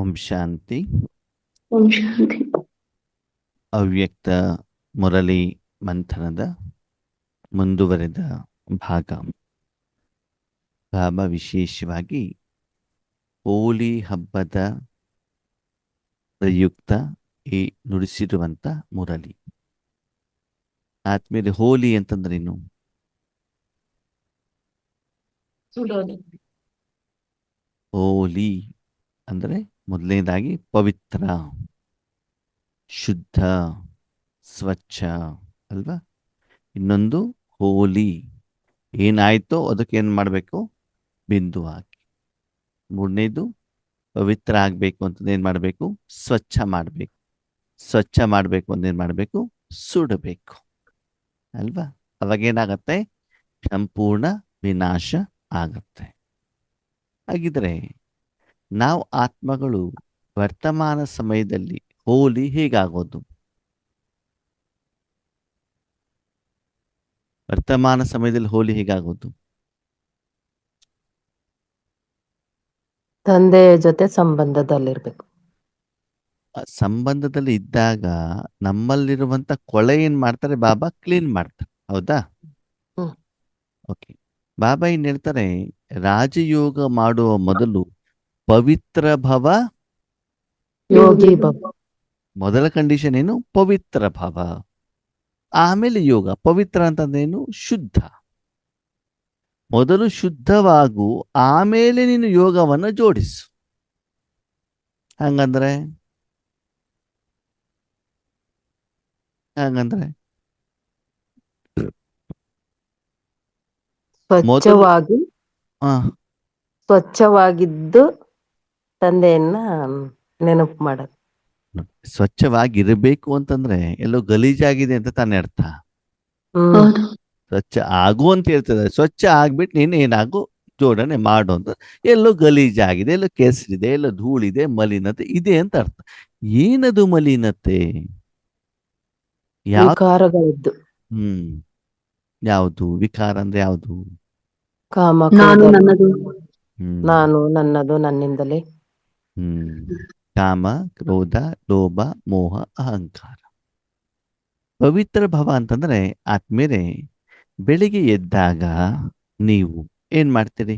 ಓಂ ಶಾಂತಿ. ಓಂ ಶಾಂತಿ. ಅವ್ಯಕ್ತ ಮುರಳಿ ಮಂಥನದ ಮುಂದುವರೆದ ಭಾಗ. ಬಾಬಾ ವಿಶೇಷವಾಗಿ ಹೋಲಿ ಹಬ್ಬದ ಪ್ರಯುಕ್ತ ಈ ನುಡಿಸಿರುವಂತ ಮುರಳಿ. ಆದ್ಮೇಲೆ ಹೋಲಿ ಅಂತಂದ್ರೇನು? ಹೋಲಿ ಅಂದ್ರೆ ಮೊದಲನೇದಾಗಿ ಪವಿತ್ರ, ಶುದ್ಧ, ಸ್ವಚ್ಛ ಅಲ್ವಾ? ಇನ್ನೊಂದು ಹೋಲಿ, ಏನಾಯ್ತೋ ಅದಕ್ಕೆ ಏನ್ ಮಾಡ್ಬೇಕು? ಬಿಂದು ಹಾಕಿ. ಮೂರನೇದು ಪವಿತ್ರ ಆಗ್ಬೇಕು ಅಂತಂದ್ರೆ ಏನ್ ಮಾಡ್ಬೇಕು? ಸ್ವಚ್ಛ ಮಾಡ್ಬೇಕು. ಸ್ವಚ್ಛ ಮಾಡ್ಬೇಕು ಅಂದ್ರೆ ಏನ್ ಮಾಡ್ಬೇಕು? ಸುಡಬೇಕು ಅಲ್ವಾ? ಅವಾಗೇನಾಗತ್ತೆ? ಸಂಪೂರ್ಣ ವಿನಾಶ ಆಗತ್ತೆ. ಹಾಗಿದ್ರೆ ನಾವು ಆತ್ಮಗಳು ವರ್ತಮಾನ ಸಮಯದಲ್ಲಿ ಹೋಲಿ ಹೇಗಾಗೋದು? ವರ್ತಮಾನ ಸಮಯದಲ್ಲಿ ಹೋಲಿ ಹೇಗಾಗೋದು? ತಂದೆಯ ಜೊತೆ ಸಂಬಂಧದಲ್ಲಿರ್ಬೇಕು. ಸಂಬಂಧದಲ್ಲಿ ಇದ್ದಾಗ ನಮ್ಮಲ್ಲಿರುವಂತ ಕೊಳೆ ಏನ್ ಮಾಡ್ತಾರೆ? ಬಾಬಾ ಕ್ಲೀನ್ ಮಾಡ್ತಾರೆ, ಹೌದಾ? ಓಕೆ. ಬಾಬಾ ಏನ್ ಹೇಳ್ತಾರೆ? ರಾಜಯೋಗ ಮಾಡುವ ಮೊದಲು ಪವಿತ್ರ ಭವ. ಯೋಗಿ ಭವ. ಮೊದಲ ಕಂಡೀಷನ್ ಏನು? ಪವಿತ್ರ ಭವ. ಆಮೇಲೆ ಯೋಗ. ಪವಿತ್ರ ಅಂತಂದೇನು? ಶುದ್ಧ. ಮೊದಲು ಶುದ್ಧವಾಗು, ಆಮೇಲೆ ನೀನು ಯೋಗವನ್ನು ಜೋಡಿಸು. ಹಂಗಂದ್ರೆ ಸ್ವಚ್ಛವಾಗಿ ಆ ಸ್ವಚ್ಛವಾಗಿದ್ದು ತಂದೆಯನ್ನ ನೆನಪು ಮಾಡೋದು. ಸ್ವಚ್ಛವಾಗಿರ್ಬೇಕು ಅಂತಂದ್ರೆ ಎಲ್ಲೋ ಗಲೀಜಾಗಿದೆ ಅಂತ ತಾನೇ ಅರ್ಥ. ಹೌದು. ಸ್ವಚ್ಛ ಆಗು ಅಂತ ಹೇಳ್ತದೆ. ಸ್ವಚ್ಛ ಆಗ್ಬಿಟ್ಟು ನೀನು ಏನಾಗು ಜೋಡಣೆ ಮಾಡು ಅಂತ. ಎಲ್ಲೋ ಗಲೀಜಾಗಿದೆ, ಎಲ್ಲೋ ಕೆಸರಿದೆ, ಎಲ್ಲೋ ಧೂಳಿದೆ, ಮಲಿನತೆ ಇದೆ ಅಂತ ಅರ್ಥ. ಏನದು ಮಲಿನತೆ? ವಿಕಾರಗಳಿದ್ದು. ಯಾವುದು ವಿಕಾರ ಅಂದ್ರೆ? ಯಾವುದು? ಕಾಮ, ನಾನು ಕ್ರೋಧ, ನನ್ನದು. ನಾನು ನನ್ನದು, ನನ್ನಿಂದಲೇ. ಕಾಮ, ಕ್ರೋಧ, ಲೋಭ, ಮೋಹ, ಅಹಂಕಾರ. ಪವಿತ್ರ ಭವ ಅಂತಂದ್ರೆ ಆದ್ಮೇಲೆ ಬೆಳಿಗ್ಗೆ ಎದ್ದಾಗ ನೀವು ಏನ್ ಮಾಡ್ತೀರಿ?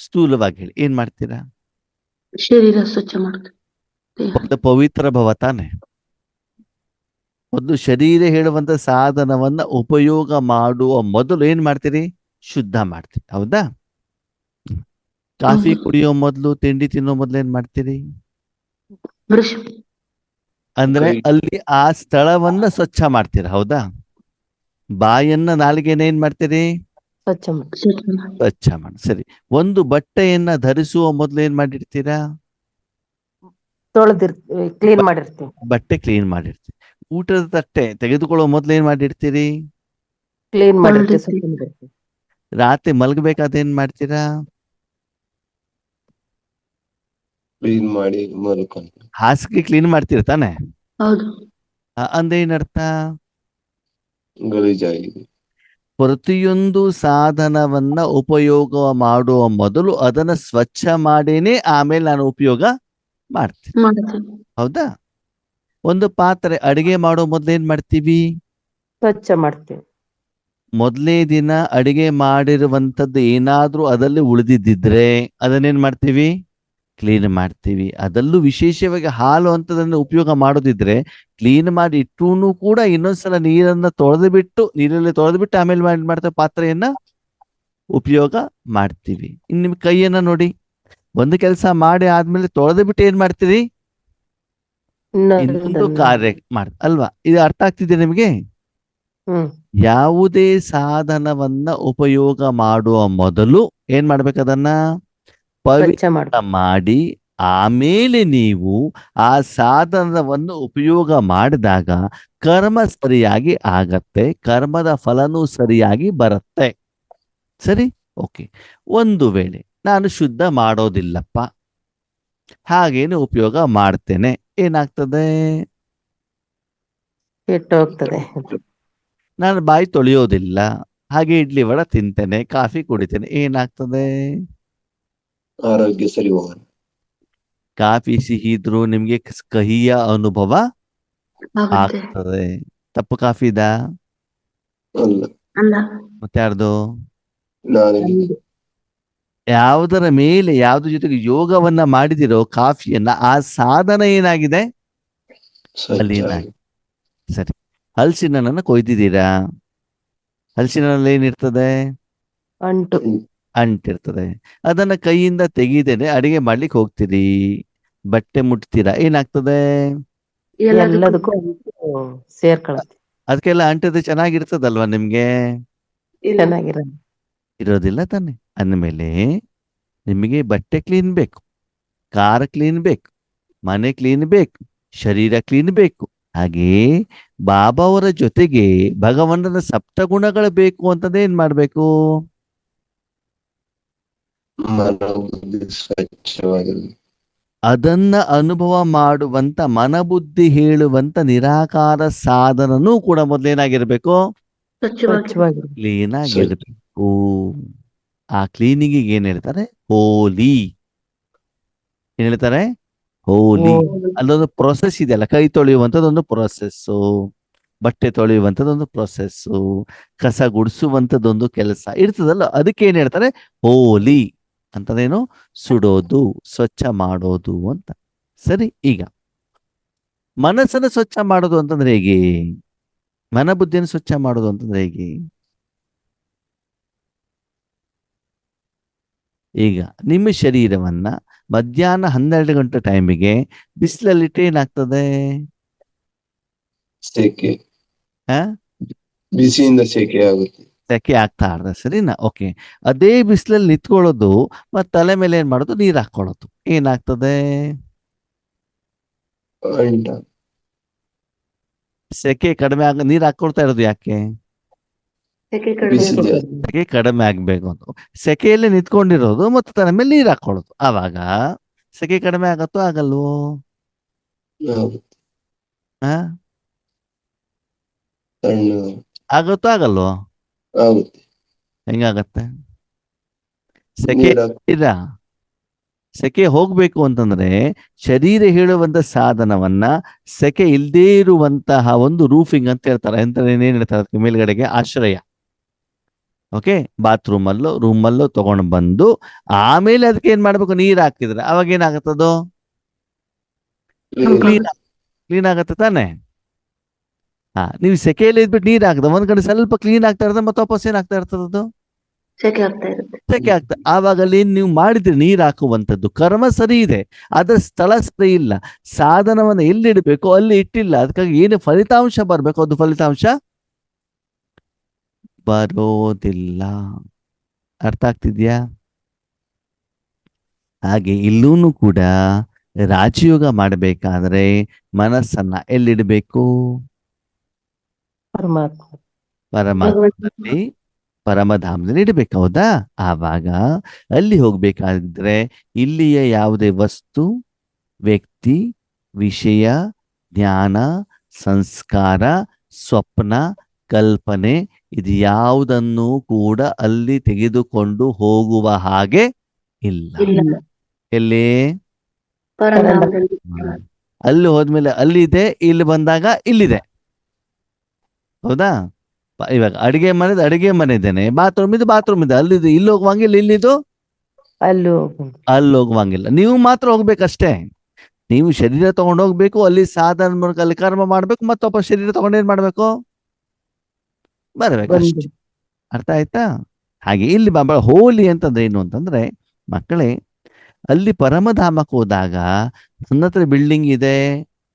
ಸ್ಥೂಲವಾಗಿ ಹೇಳಿ, ಏನ್ ಮಾಡ್ತೀರಾ? ಶರೀರ ಸ್ವಚ್ಛ ಮಾಡುತ್ತೆ. ಒಂದು ಪವಿತ್ರ ಭವ ತಾನೆ. ಒಂದು ಶರೀರ ಹೇಳುವಂತ ಸಾಧನವನ್ನ ಉಪಯೋಗ ಮಾಡುವ ಮೊದಲು ಏನ್ ಮಾಡ್ತೀರಿ? ಶುದ್ಧ ಮಾಡ್ತೀರಿ, ಹೌದಾ? ಕಾಫಿ ಕುಡಿಯೋ ಮೊದಲು, ತಿಂಡಿ ತಿನ್ನೋ ಮೊದಲು ಏನ್ ಮಾಡ್ತೀರಿ? ಬ್ರಷ್. ಅಂದ್ರೆ ಅಲ್ಲಿ ಆ ಸ್ಥಳವನ್ನ ಸ್ವಚ್ಛ ಮಾಡ್ತೀರಾ, ಹೌದಾ? ಬಾಯನ್ನ, ನಾಲಿಗೆನ ಏನ್ ಮಾಡ್ತೀರಿ? ಸ್ವಚ್ಛ ಮಾಡಿ. ಸ್ವಚ್ಛ ಮಾಡಿ. ಸರಿ. ಒಂದು ಬಟ್ಟೆಯನ್ನ ಧರಿಸುವ ಮೊದಲು ಏನ್ ಮಾಡಿರ್ತೀರಾ? ತೊಳೆದಿರ್ತೀವಿ, ಕ್ಲೀನ್ ಮಾಡಿರ್ತೀವಿ. ಬಟ್ಟೆ ಕ್ಲೀನ್ ಮಾಡಿರ್ತೀವಿ. ಊಟದ ತಟ್ಟೆ ತೆಗೆದುಕೊಳ್ಳೋ ಮೊದಲು ಏನ್ ಮಾಡಿರ್ತೀರಿ? ಕ್ಲೀನ್ ಮಾಡಿರ್ತೀವಿ. ರಾತ್ರಿ ಮಲಗಬೇಕಾದ್ರೆ ಏನ್ ಮಾಡ್ತೀರಾ? ಕ್ಲೀನ್ ಮಾಡಿ ಮಲ್ಕೊಂಡು. ಹಾಸಿಗೆ ಕ್ಲೀನ್ ಮಾಡ್ತೀರ ತಾನೆ? ಹೌದು. ಅಂದೇನರ್ಥ? ಗಲೀಜಾಗಿದೆ. ಪ್ರತಿಯೊಂದು ಸಾಧನವನ್ನ ಉಪಯೋಗ ಮಾಡುವ ಮೊದಲು ಅದನ್ನ ಸ್ವಚ್ಛ ಮಾಡೇನೆ ಆಮೇಲೆ ನಾನು ಉಪಯೋಗ ಮಾಡ್ತೀನಿ, ಹೌದಾ? ಒಂದು ಪಾತ್ರೆ ಅಡಿಗೆ ಮಾಡೋ ಮೊದ್ಲು ಏನ್ ಮಾಡ್ತೀವಿ? ಸ್ವಚ್ಛ ಮಾಡ್ತೀವಿ. ಮೊದಲೇ ದಿನ ಅಡಿಗೆ ಮಾಡಿರುವಂತದ್ದು ಏನಾದ್ರೂ ಅದರಲ್ಲಿ ಉಳಿದಿದ್ದಿದ್ರೆ ಅದನ್ನೇನ್ ಮಾಡ್ತೀವಿ? ಕ್ಲೀನ್ ಮಾಡ್ತೀವಿ. ಅದಲ್ಲೂ ವಿಶೇಷವಾಗಿ ಹಾಲು ಅಂತದನ್ನು ಉಪಯೋಗ ಮಾಡೋದಿದ್ರೆ ಕ್ಲೀನ್ ಮಾಡಿ ಇಟ್ಟೂ ಕೂಡ ಇನ್ನೊಂದ್ಸಲ ನೀರನ್ನ ನೀರಲ್ಲಿ ತೊಳೆದು ಬಿಟ್ಟು ಆಮೇಲೆ ಮಾಡ್ತೇವೆ, ಪಾತ್ರೆಯನ್ನ ಉಪಯೋಗ ಮಾಡ್ತೀವಿ. ಇನ್ನು ನಿಮ್ ಕೈಯನ್ನ ನೋಡಿ, ಒಂದು ಕೆಲಸ ಮಾಡಿ ಆದ್ಮೇಲೆ ತೊಳೆದು ಬಿಟ್ಟು ಏನ್ ಮಾಡ್ತೀರಿ? ಇನ್ನೊಂದು ಕಾರ್ಯ ಅಲ್ವಾ? ಇದು ಅರ್ಥ ಆಗ್ತಿದೆ ನಿಮಗೆ? ಯಾವುದೇ ಸಾಧನವನ್ನ ಉಪಯೋಗ ಮಾಡುವ ಮೊದಲು ಏನ್ ಮಾಡ್ಬೇಕು? ಅದನ್ನ ಪವಿತ್ರ ಮಾಡಿ ಆಮೇಲೆ ನೀವು ಆ ಸಾಧನವನ್ನು ಉಪಯೋಗ ಮಾಡಿದಾಗ ಕರ್ಮ ಸರಿಯಾಗಿ ಆಗತ್ತೆ, ಕರ್ಮದ ಫಲನೂ ಸರಿಯಾಗಿ ಬರುತ್ತೆ. ಸರಿ, ಓಕೆ. ಒಂದು ವೇಳೆ ನಾನು ಶುದ್ಧ ಮಾಡೋದಿಲ್ಲಪ್ಪ, ಹಾಗೇನು ಉಪಯೋಗ ಮಾಡ್ತೇನೆ, ಏನಾಗ್ತದೆ? ಕೆಟ್ಟೋಗ್ತದೆ. ನಾನು ಬಾಯಿ ತೊಳೆಯೋದಿಲ್ಲ, ಹಾಗೆ ಇಡ್ಲಿ ವಡ ತಿಂತೇನೆ, ಕಾಫಿ ಕುಡಿತೇನೆ, ಏನಾಗ್ತದೆ? ಆರೋಗ್ಯ ಸರಿ ಹೋಗಲ್ಲ. ಕಾಫಿ ಸಿಹಿ ಇದ್ರೂ ನಿಮ್ಗೆ ಕಹಿಯ ಅನುಭವ ಆಗುತ್ತೆ. ಆಗ್ತದೆ. ತಪ್ಪು ಕಾಫಿದಾ ಅಲ್ಲ, ಅಲ್ಲ. ಮತ್ತೆ ಯಾರ್ದು? ನಾನೇ. ಯಾವುದರ ಮೇಲೆ ಯಾವ್ದ್ರ ಜೊತೆಗೆ ಯೋಗವನ್ನ ಮಾಡಿದಿರೋ ಕಾಫಿಯನ್ನ, ಆ ಸಾಧನ ಏನಾಗಿದೆ? ಸ್ವಚ್ಛ ಮಲಿನಾಗಿದೆ. ಸರಿ, ಹಲಸಿನ ಹಣ್ಣನ್ನ ಕೊಯ್ದಿದ್ದೀರಾ, ಹಲಸಿನ ಹಣ್ಣಲ್ಲಿ ಏನಿರ್ತದೆ? ಅಂಟು. ಅಂಟಿರ್ತದೆ. ಅದನ್ನ ಕೈಯಿಂದ ತೆಗೀದೇನೆ ಅಡಿಗೆ ಮಾಡ್ಲಿಕ್ಕೆ ಹೋಗ್ತೀರಿ, ಬಟ್ಟೆ ಮುಟ್ತೀರಾ, ಏನಾಗ್ತದೆ? ಎಲ್ಲದಕ್ಕೂ ಅಂಟು ಸೇರ್ಕೊಳತ್ತೆ. ಅದಕ್ಕೆಲ್ಲ ಅಂಟದೆ ಚೆನ್ನಾಗಿರ್ತದಲ್ವಾ ನಿಮ್ಗೆ? ಚೆನ್ನಾಗಿರೋದು. ಇರೋದಿಲ್ಲ ತಾನೆ. ಅಂದಮೇಲೆ ನಿಮಗೆ ಬಟ್ಟೆ ಕ್ಲೀನ್ ಬೇಕು, ಕಾರ ಕ್ಲೀನ್ ಬೇಕು, ಮನೆ ಕ್ಲೀನ್ ಬೇಕು, ಶರೀರ ಕ್ಲೀನ್ ಬೇಕು. ಹಾಗೆ ಬಾಬಾ ಅವರ ಜೊತೆಗೆ ಭಗವಂತನ ಸಪ್ತಗುಣಗಳು ಬೇಕು ಅಂತಂದ್ರೆ ಏನ್ ಮಾಡ್ಬೇಕು? ಮನೋಬುದ್ಧಿ ಸ್ವಚ್ಛವಾಗಿರಲಿ. ಅದನ್ನ ಅನುಭವ ಮಾಡುವಂತ ಮನಬುದ್ಧಿ ಹೇಳುವಂತ ನಿರಾಕಾರ ಸಾಧನನೂ ಕೂಡ ಮೊದಲೇನಾಗಿರ್ಬೇಕು? ಸ್ವಚ್ಛವಾಗಿರೋದು. ಕ್ಲೀನ್ ಆಗಿರ್ಬೇಕು. ಆ ಕ್ಲೀನಿಗೆ ಏನ್ ಹೇಳ್ತಾರೆ? ಹೋಲಿ. ಏನ್ ಹೇಳ್ತಾರೆ? ಹೋಲಿ. ಅಲ್ಲೊಂದು ಪ್ರೊಸೆಸ್ ಇದೆಯಲ್ಲ, ಕೈ ತೊಳೆಯುವಂಥದ್ದೊಂದು ಪ್ರೊಸೆಸ್ಸು, ಬಟ್ಟೆ ತೊಳೆಯುವಂಥದ್ದೊಂದು ಪ್ರೊಸೆಸ್ಸು, ಕಸ ಗುಡಿಸುವಂಥದ್ದೊಂದು ಕೆಲಸ ಇರ್ತದಲ್ಲ, ಅದಕ್ಕೆ ಏನ್ ಹೇಳ್ತಾರೆ? ಹೋಲಿ ಅಂತದೇನು? ಸುಡೋದು, ಸ್ವಚ್ಛ ಮಾಡೋದು ಅಂತ. ಸರಿ, ಈಗ ಮನಸ್ಸನ್ನು ಸ್ವಚ್ಛ ಮಾಡೋದು ಅಂತಂದ್ರೆ ಹೇಗೆ? ಮನಬುದ್ಧಿಯನ್ನು ಸ್ವಚ್ಛ ಮಾಡೋದು ಅಂತಂದ್ರೆ ಹೇಗೆ? ಈಗ ನಿಮ್ಮ ಶರೀರವನ್ನ ಮಧ್ಯಾಹ್ನ 12 ಗಂಟೆ ಟೈಮಿಗೆ ಬಿಸಿಲಲ್ಲಿಟ್ಟು ಏನಾಗ್ತದೆ? ಸೆಕೆ, ಆ ಬಿಸಿಯಿಂದ ಸೆಕೆ ಆಗುತ್ತೆ. ಸೆಕೆ ಆಗ್ತಾ ಇರ್ತದೆ. ಸರಿನಾ? ಓಕೆ. ಅದೇ ಬಿಸಿಲಲ್ಲಿ ನಿಂತ್ಕೊಳ್ಳೋದು ಮತ್ತೆ ತಲೆ ಮೇಲೆ ಏನ್ ಮಾಡೋದು? ನೀರ್ ಹಾಕೊಳ್ಳೋದು, ಏನಾಗ್ತದೆ? ಅಂಟ. ಸೆಕೆ ಕಡಿಮೆ ನೀರ್ ಹಾಕೊಳ್ತಾ ಇರೋದು ಯಾಕೆ? ಸೆಕೆ ಕಡಿಮೆ ಬಿಸಿ ಆಗುತ್ತೆ. ಜಾಸ್ತಿ. ಸೆಕೆ ಕಡಿಮೆ ಆಗ್ಬೇಕು ಅಂತ. ಸೆಕೆಯಲ್ಲಿ ನಿಂತ್ಕೊಂಡಿರೋದು ಮತ್ತೆ ತಲೆ ಮೇಲೆ ನೀರ್ ಹಾಕೊಳ್ಳೋದು, ಆವಾಗ ಸೆಕೆ ಕಡಿಮೆ ಆಗತ್ತೋ ಆಗಲ್ವೋ? ಆಗುತ್ತೆ. ಆ ಸಣ್ಣ ಆಗತ್ತೋ ಆಗಲ್ವೋ? ಆಗುತ್ತೆ. ಹೆಂಗಾಗತ್ತೆ? ಸೆಕೆ ನೀರ್ ಹಾಕ್- ಇಲ್ಲ, ಸೆಕೆ ಹೋಗ್ಬೇಕು ಅಂತಂದ್ರೆ ಶರೀರ ಹೇಳುವಂತ ಸಾಧನವನ್ನ ಸೆಕೆ ಇಲ್ದೇ ಇರುವಂತಹ ಒಂದು ರೂಫಿಂಗ್ ಅಂತ ಹೇಳ್ತಾರೆ. ಅಂತ ಏನ್ ಹೇಳ್ತಾರೆ ಅದಕ್ಕೆ? ಮೇಲ್ಗಡೆಗೆ ಆಶ್ರಯ. ಓಕೆ, ಬಾತ್ರೂಮ್ ಅಲ್ಲೋ ರೂಮಲ್ಲೋ ತಗೊಂಡು ಬಂದು ಆಮೇಲೆ ಅದಕ್ಕೆ ಏನ್ ಮಾಡ್ಬೇಕು? ನೀರ್ ಹಾಕಿದ್ರೆ ಅವಾಗ ಏನಾಗತ್ತದು? ಕ್ಲೀನ್ ಕ್ಲೀನ್ ಆಗತ್ತೆ ತಾನೆ. ನೀವು ಸೆಕೆಯಲ್ಲಿ ಇದ್ಬಿಟ್ಟು ನೀರ್ ಹಾಕದ ಒಂದ್ ಕಡೆ ಸ್ವಲ್ಪ ಕ್ಲೀನ್ ಆಗ್ತಾ ಇರ್ತದೆ, ಮತ್ತೆ ವಾಪಸ್ ಏನಾಗ್ತಾ ಇರ್ತದದು? ಸೆಕೆ ಆಗ್ತಾ ಇರುತ್ತೆ. ಸೆಕೆ ಆಗ್ತದೆ. ಆವಾಗ ಅಲ್ಲಿ ನೀವು ಮಾಡಿದ್ರಿ ನೀರ್ ಹಾಕುವಂಥದ್ದು ಕರ್ಮ ಸರಿ ಇದೆ, ಅದರ ಸ್ಥಳ ಸರಿ ಇಲ್ಲ, ಸಾಧನವನ್ನ ಎಲ್ಲಿಡ್ಬೇಕು ಅಲ್ಲಿ ಇಟ್ಟಿಲ್ಲ. ಅದಕ್ಕಾಗಿ ಏನು ಫಲಿತಾಂಶ ಬರ್ಬೇಕು, ಅದು ಫಲಿತಾಂಶ ಬರೋದಿಲ್ಲ. ಅರ್ಥ ಆಗ್ತಿದ್ಯಾ? ಹಾಗೆ ಇಲ್ಲೂ ಕೂಡ ರಾಜಯೋಗ ಮಾಡಬೇಕಾದ್ರೆ ಮನಸ್ಸನ್ನ ಎಲ್ಲಿಡಬೇಕು? ಪರಮಾತ್ಮ. ಪರಮಾತ್ಮನಲ್ಲಿ, ಪರಮಧಾಮದಲ್ಲಿ ಇಡಬೇಕು. ಹೌದಾ? ಆವಾಗ ಅಲ್ಲಿ ಹೋಗ್ಬೇಕಾದ್ರೆ ಇಲ್ಲಿಯ ಯಾವುದೇ ವಸ್ತು, ವ್ಯಕ್ತಿ, ವಿಷಯ, ಜ್ಞಾನ, ಸಂಸ್ಕಾರ, ಸ್ವಪ್ನ, ಕಲ್ಪನೆ ಇದು ಯಾವುದನ್ನು ಕೂಡ ಅಲ್ಲಿ ತೆಗೆದುಕೊಂಡು ಹೋಗುವ ಹಾಗೆ ಇಲ್ಲ. ಇಲ್ಲ. ಎಲ್ಲಿ? ಪರಧಾಮದಲ್ಲಿ. ಅಲ್ಲಿ ಹೋದ್ಮೇಲೆ ಅಲ್ಲಿದೆ, ಇಲ್ಲಿ ಬಂದಾಗ ಇಲ್ಲಿದೆ. ಹೌದಾ? ಇವಾಗ ಅಡಿಗೆ ಮನೆ ಇದ್ದೇನೆ, ಬಾತ್ರೂಮ್ ಇದು ಬಾತ್ರೂಮ್ ಇದೆ, ಅಲ್ಲಿದು ಇಲ್ಲಿ ಹೋಗುವಂಗಿಲ್ಲ, ಇಲ್ಲಿದು ಅಲ್ಲೂ ಅಲ್ಲಿ ಹೋಗುವಂಗಿಲ್ಲ. ನೀವು ಮಾತ್ರ ಹೋಗ್ಬೇಕಷ್ಟೇ. ನೀವು ಶರೀರ ತಗೊಂಡು ಹೋಗ್ಬೇಕು, ಅಲ್ಲಿ ಸಾಧನ ಮೂಲಕ ಅಲ್ಲಿ ಕರ್ಮ ಮಾಡ್ಬೇಕು, ಮತ್ತೊಬ್ಬ ಶರೀರ ತಗೊಂಡು ಏನ್ ಮಾಡ್ಬೇಕು? ಬರ್ಬೇಕು ಬಂದು. ಅಷ್ಟೇ. ಅರ್ಥ ಆಯ್ತಾ? ಹಾಗೆ ಇಲ್ಲಿ ಹೋಲಿ ಅಂತಂದ್ರೆ ಏನು ಅಂತಂದ್ರೆ ಮಕ್ಕಳೇ, ಅಲ್ಲಿ ಪರಮಧಾಮಕ್ಕೆ ಹೋದಾಗ ನನ್ನ ಹತ್ರ ಬಿಲ್ಡಿಂಗ್ ಇದೆ,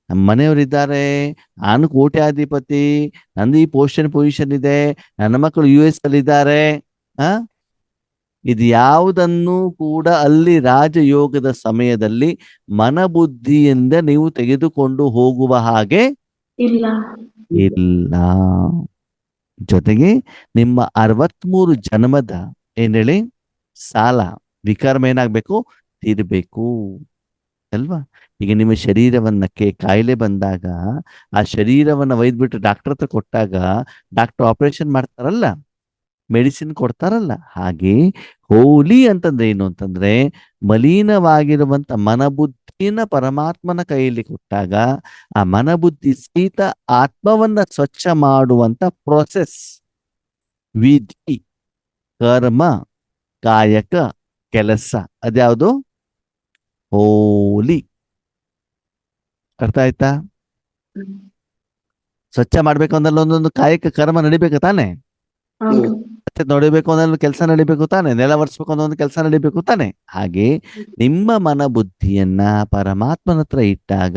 ನಮ್ಮ ಮನೆಯವರಿದ್ದಾರೆ, ನಾನು ಕೋಟ್ಯಾಧಿಪತಿ, ನಂದು ಈ ಪೊಸಿಷನ್ ಇದೆ, ನನ್ನ ಮಕ್ಕಳು US ಅಲ್ಲಿ ಇದ್ದಾರೆ. ಇದು ಯಾವುದನ್ನು ಕೂಡ ಅಲ್ಲಿ ರಾಜಯೋಗದ ಸಮಯದಲ್ಲಿ ಮನಬುದ್ಧಿಯಿಂದ ನೀವು ತೆಗೆದುಕೊಂಡು ಹೋಗುವ ಹಾಗೆ ಇಲ್ಲ. ಇಲ್ಲ. ಜೊತೆಗೆ ನಿಮ್ಮ 63 ಜನ್ಮದ ಏನ್ ಹೇಳಿ ಸಾಲ ವಿಕರ್ಮ ಏನಾಗ್ಬೇಕು? ತೀರ್ಬೇಕು ಅಲ್ವಾ? ಈಗ ನಿಮ್ಮ ಶರೀರವನ್ನಕ್ಕೆ ಕಾಯಿಲೆ ಬಂದಾಗ ಆ ಶರೀರವನ್ನ ಒಯ್ದ್ಬಿಟ್ಟು ಡಾಕ್ಟರ್ ಹತ್ರ ಕೊಟ್ಟಾಗ ಡಾಕ್ಟರ್ ಆಪರೇಷನ್ ಮಾಡ್ತಾರಲ್ಲ, ಮೆಡಿಸಿನ್ ಕೊಡ್ತಾರಲ್ಲ, ಹಾಗೆ ಹೋಲಿ ಅಂತಂದ್ರೆ ಏನು ಅಂತಂದ್ರೆ ಮಲಿನವಾಗಿರುವಂತ ಮನಬುದ್ಧಿ ಬುದ್ಧಿಯನ್ನ ಪರಮಾತ್ಮನ ಕೈಯಲ್ಲಿ ಕೊಟ್ಟಾಗ ಆ ಮನಬುದ್ಧಿ ಸಹಿತ ಆತ್ಮವನ್ನ ಸ್ವಚ್ಛ ಮಾಡುವಂತ ಪ್ರೊಸೆಸ್, ವಿಧಿ, ಕರ್ಮ, ಕಾಯಕ, ಕೆಲಸ, ಅದ್ಯಾವುದು? ಹೋಲಿ. ಅರ್ಥ ಆಯ್ತಾ? ಹ್ಮ್. ಸ್ವಚ್ಛ ಮಾಡ್ಬೇಕು ಅಂದ್ರೆ ಒಂದೊಂದು ಕಾಯಕ ಕರ್ಮ ನಡಿಬೇಕು ತಾನೆ, ಹೌದು. ಮತ್ತೆ ನೋಡಿಬೇಕು ಅಂದ್ರೆ ಕೆಲಸ ನಡಿಬೇಕು ತಾನೆ, ನೆಲ ಒರೆಸ್ಬೇಕು ಅಂದ್ರೆ ಒಂದು ಕೆಲಸ ನಡಿಬೇಕು ತಾನೆ. ಹಾಗೆ ನಿಮ್ಮ ಮನ ಬುದ್ಧಿಯನ್ನ ಪರಮಾತ್ಮನ ಹತ್ರ ಇಟ್ಟಾಗ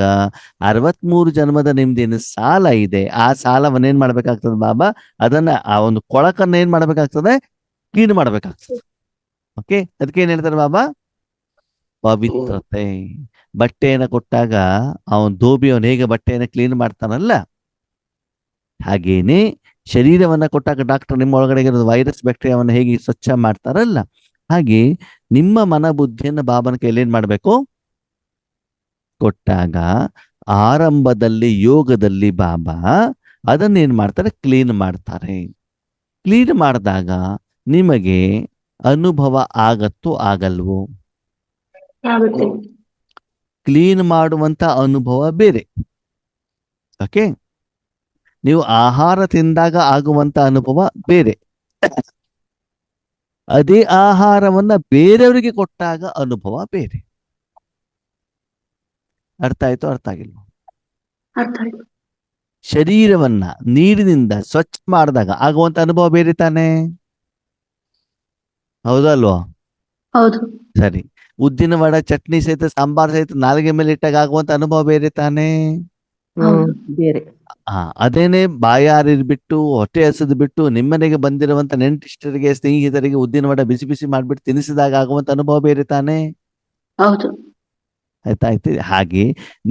63 ಜನ್ಮದ ನಿಮ್ದೇನು ಸಾಲ ಇದೆ, ಆ ಸಾಲವನ್ನ ಏನ್ ಮಾಡ್ಬೇಕಾಗ್ತದೆ ಬಾಬಾ? ಅದನ್ನ ಆ ಒಂದು ಕೊಳಕನ್ನ ಏನ್ ಮಾಡ್ಬೇಕಾಗ್ತದೆ? ಕ್ಲೀನ್ ಮಾಡ್ಬೇಕಾಗ್ತದೆ. ಓಕೆ, ಅದಕ್ಕೆ ಏನ್ ಹೇಳ್ತಾರೆ ಬಾಬಾ? ಪವಿತ್ರತೆ. ಬಟ್ಟೆಯನ್ನ ಕೊಟ್ಟಾಗ ಅವನ್ ಧೋಬಿ ಅವನ್ ಹೇಗೆ ಬಟ್ಟೆಯನ್ನ ಕ್ಲೀನ್ ಮಾಡ್ತಾನಲ್ಲ, ಹಾಗೇನೆ ಶರೀರವನ್ನ ಕೊಟ್ಟಾಗ ಡಾಕ್ಟರ್ ನಿಮ್ಮ ಒಳಗಡೆ ಇರೋದು ವೈರಸ್ ಬ್ಯಾಕ್ಟೀರಿಯಾವನ್ನ ಹೇಗೆ ಸ್ವಚ್ಛ ಮಾಡ್ತಾರಲ್ಲ, ಹಾಗೆ ನಿಮ್ಮ ಮನ ಬುದ್ಧಿಯನ್ನ ಬಾಬನ ಕೈಯಲ್ಲಿ ಏನ್ ಮಾಡ್ಬೇಕು? ಕೊಟ್ಟಾಗ ಆರಂಭದಲ್ಲಿ ಯೋಗದಲ್ಲಿ ಬಾಬಾ ಅದನ್ನ ಏನ್ ಮಾಡ್ತಾರೆ? ಕ್ಲೀನ್ ಮಾಡ್ತಾರೆ. ಕ್ಲೀನ್ ಮಾಡಿದಾಗ ನಿಮಗೆ ಅನುಭವ ಆಗತ್ತೋ ಆಗಲ್ವೋ? ಆಗುತ್ತೆ. ಕ್ಲೀನ್ ಮಾಡುವಂತ ಅನುಭವ ಬೇರೆ. ಓಕೆ, ನೀವು ಆಹಾರ ತಿಂದಾಗ ಆಗುವಂತ ಅನುಭವ ಬೇರೆ. ಅದೇ ಆಹಾರವನ್ನ ಬೇರೆಯವರಿಗೆ ಕೊಟ್ಟಾಗ ಅನುಭವ ಬೇರೆ. ಅರ್ಥ ಆಯ್ತು? ಅರ್ಥ ಆಗಿಲ್ವ? ಅರ್ಥ ಆಯ್ತು. ಶರೀರವನ್ನ ನೀರಿನಿಂದ ಸ್ವಚ್ಛ ಮಾಡಿದಾಗ ಆಗುವಂತ ಅನುಭವ ಬೇರೆ ತಾನೆ, ಹೌದಲ್ವಾ? ಹೌದು. ಸರಿ, ಉದ್ದಿನ ವಡ, ಚಟ್ನಿ ಸಹಿತ, ಸಾಂಬಾರ್ ಸಹಿತ ನಾಲಿಗೆ ಮೇಲೆ ಇಟ್ಟಾಗ ಆಗುವಂತ ಅನುಭವ ಬೇರೆ ತಾನೆ. ಹೌದು. ಬೇರೆ. ಅದೇನೆ ಬಾಯಾರಿದ್ ಬಿಟ್ಟು ಹೊಟ್ಟೆ ಹಸಿದ್ ಬಿಟ್ಟು ನಿಮ್ಮನೆಗೆ ಬಂದಿರುವಂತ ನೆಂಟಿಷ್ಟರಿಗೆ, ಸ್ನೇಹಿತರಿಗೆ ಉದ್ದಿನ ವಡ ಬಿಸಿ ಬಿಸಿ ಮಾಡ್ಬಿಟ್ಟು ತಿನ್ನಿಸಿದಾಗ ಆಗುವಂತ ಅನುಭವ ಬೇರೆ ತಾನೆ. ಹೌದು. ಆಯ್ತಾಯ್ತು. ಹಾಗೆ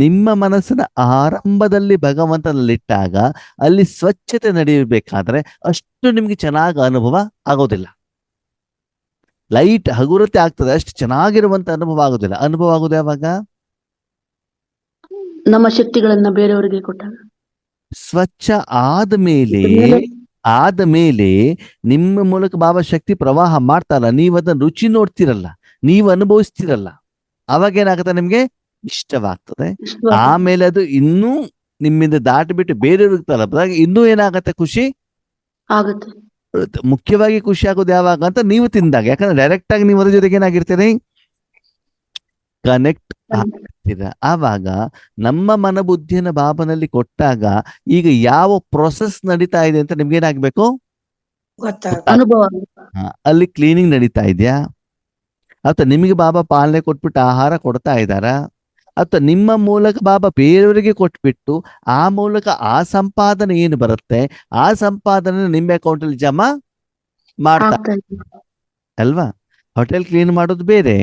ನಿಮ್ಮ ಮನಸ್ಸಿನ ಆರಂಭದಲ್ಲಿ ಭಗವಂತನಲ್ಲಿಟ್ಟಾಗ ಅಲ್ಲಿ ಸ್ವಚ್ಛತೆ ನಡೆಯಬೇಕಾದ್ರೆ ಅಷ್ಟು ನಿಮ್ಗೆ ಚೆನ್ನಾಗಿ ಅನುಭವ ಆಗೋದಿಲ್ಲ. ಲೈಟ್ ಹಗುರತೆ ಆಗ್ತದೆ, ಅಷ್ಟು ಚೆನ್ನಾಗಿರುವಂತ ಅನುಭವ ಆಗೋದಿಲ್ಲ. ಅನುಭವ ಆಗೋದು ಯಾವಾಗ? ನಮ್ಮ ಶಕ್ತಿಗಳನ್ನ ಬೇರೆಯವರಿಗೆ ಕೊಟ್ಟಾಗ. ಸ್ವಚ್ಛ ಆದ್ಮೇಲೆ ನಿಮ್ಮ ಮೂಲಕ ಬಾಬಾ ಶಕ್ತಿ ಪ್ರವಾಹ ಮಾಡ್ತಾರಲ್ಲ, ನೀವು ಅದನ್ನ ರುಚಿ ನೋಡ್ತಿರಲ್ಲ, ನೀವು ಅನುಭವಿಸ್ತಿರಲ್ಲ, ಅವಾಗ ಏನಾಗುತ್ತೆ? ನಿಮ್ಗೆ ಇಷ್ಟವಾಗ್ತದೆ. ಆಮೇಲೆ ಅದು ಇನ್ನೂ ನಿಮ್ಮಿಂದ ದಾಟಿ ಬಿಟ್ಟು ಬೇರೆಯವ್ರಿಗೆ ತಲುಪಿದಾಗ ಇನ್ನೂ ಏನಾಗತ್ತೆ? ಖುಷಿ ಆಗುತ್ತೆ. ಮುಖ್ಯವಾಗಿ ಖುಷಿ ಆಗೋದು ಯಾವಾಗ ಅಂತ ನೀವು ತಿಂದಾಗ. ಯಾಕಂದ್ರೆ ಡೈರೆಕ್ಟ್ ಆಗಿ ನೀವು ಅದ್ರ ಜೊತೆಗೆ ಏನಾಗಿರ್ತೀರಿ? ಕನೆಕ್ಟ್ ಆಗ್ತೀರ. ಆವಾಗ ನಮ್ಮ ಮನಬುದ್ಧಿಯನ್ನು ಬಾಬನಲ್ಲಿ ಕೊಟ್ಟಾಗ ಈಗ ಯಾವ ಪ್ರೊಸೆಸ್ ನಡೀತಾ ಇದೆ ಅಂತ ನಿಮ್ಗೆ ಏನಾಗ್ಬೇಕು? ಅನುಭವ. ಅಲ್ಲಿ ಕ್ಲೀನಿಂಗ್ ನಡೀತಾ ಇದೆಯಾ, ಅಥವಾ ನಿಮಗೆ ಬಾಬಾ ಪಾಲನೆ ಕೊಟ್ಬಿಟ್ಟು ಆಹಾರ ಕೊಡ್ತಾ ಇದ್ದಾರಾ, ಅಥವಾ ನಿಮ್ಮ ಮೂಲಕ ಬಾಬಾ ಬೇರೆಯವರಿಗೆ ಕೊಟ್ಬಿಟ್ಟು ಆ ಮೂಲಕ ಆ ಸಂಪಾದನೆ ಏನು ಬರುತ್ತೆ ಆ ಸಂಪಾದನೆ ನಿಮ್ಮ ಅಕೌಂಟ್ ಅಲ್ಲಿ ಜಮಾ ಮಾಡ್ತಾ ಅಲ್ವಾ? ಹೋಟೆಲ್ ಕ್ಲೀನ್ ಮಾಡೋದು ಬೇರೆ,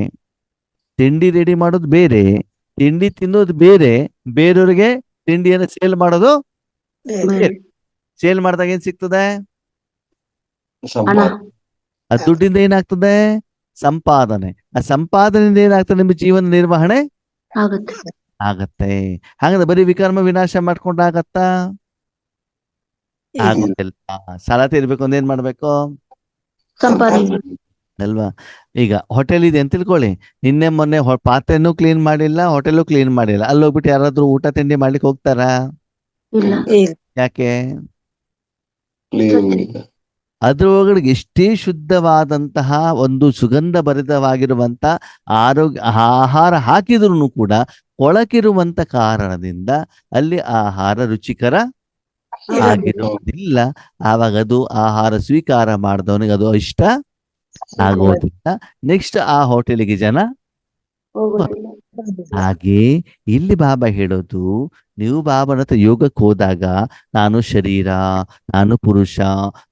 ತಿಂಡಿ ರೆಡಿ ಮಾಡೋದು ಬೇರೆ, ತಿಂಡಿ ತಿನ್ನೋದು ಬೇರೆ, ಬೇರೆಯವ್ರಿಗೆ ತಿಂಡಿಯನ್ನು ಸೇಲ್ ಮಾಡೋದು ಬೇರೆ. ಸೇಲ್ ಮಾಡಿದಾಗ ಏನ್ ಸಿಗ್ತದೆ? ಆ ದುಡ್ಡಿಂದ ಏನಾಗ್ತದೆ? ಸಂಪಾದನೆ. ಆ ಸಂಪಾದನೆಯಿಂದ ಏನಾಗ್ತದೆ? ನಿಮ್ಮ ಜೀವನ ನಿರ್ವಹಣೆ ಆಗತ್ತೆ. ಹಾಗಾದ್ರೆ ಬರೀ ವಿಕರ್ಮ ವಿನಾಶ ಮಾಡ್ಕೊಂಡಾಗತ್ತಾ? ಆಗುತ್ತಿಲ್ಲ. ಸಾಲ ತೀರ್ಬೇಕು ಅಂದ್ರೆ ಏನ್ ಮಾಡ್ಬೇಕು? ಸಂಪಾದನೆ ಅಲ್ವಾ? ಈಗ ಹೋಟೆಲ್ ಇದೆ ಅಂತ ತಿಳ್ಕೊಳ್ಳಿ, ನಿನ್ನೆ ಮೊನ್ನೆ ಪಾತ್ರೆನೂ ಕ್ಲೀನ್ ಮಾಡಿಲ್ಲ, ಹೋಟೆಲು ಕ್ಲೀನ್ ಮಾಡಿಲ್ಲ, ಅಲ್ಲಿ ಹೋಗ್ಬಿಟ್ಟು ಯಾರಾದ್ರೂ ಊಟ ತಿಂಡಿ ಮಾಡ್ಲಿಕ್ಕೆ ಹೋಗ್ತಾರಾ? ಯಾಕೆ? ಅದ್ರೊಳಗಡೆ ಎಷ್ಟೇ ಶುದ್ಧವಾದಂತಹ ಒಂದು ಸುಗಂಧ ಭರಿತವಾಗಿರುವಂತ ಆಹಾರ ಹಾಕಿದ್ರು ಕೂಡ ಕೊಳಕಿರುವಂತ ಕಾರಣದಿಂದ ಅಲ್ಲಿ ಆಹಾರ ರುಚಿಕರ ಆಗಿರುವುದಿಲ್ಲ. ಆವಾಗ ಅದು ಆಹಾರ ಸ್ವೀಕಾರ ಮಾಡಿದವನಿಗೆ ಅದು ಇಷ್ಟ ಆಗೋದಿಲ್ಲ. ನೆಕ್ಸ್ಟ್ ಆ ಹೋಟೆಲಿಗೆ ಜನ. ಹಾಗೆ ಇಲ್ಲಿ ಬಾಬಾ ಹೇಳೋದು, ನೀವು ಬಾಬನ ಹತ್ರ ಯೋಗಕ್ಕೆ ಹೋದಾಗ ನಾನು ಶರೀರ, ನಾನು ಪುರುಷ,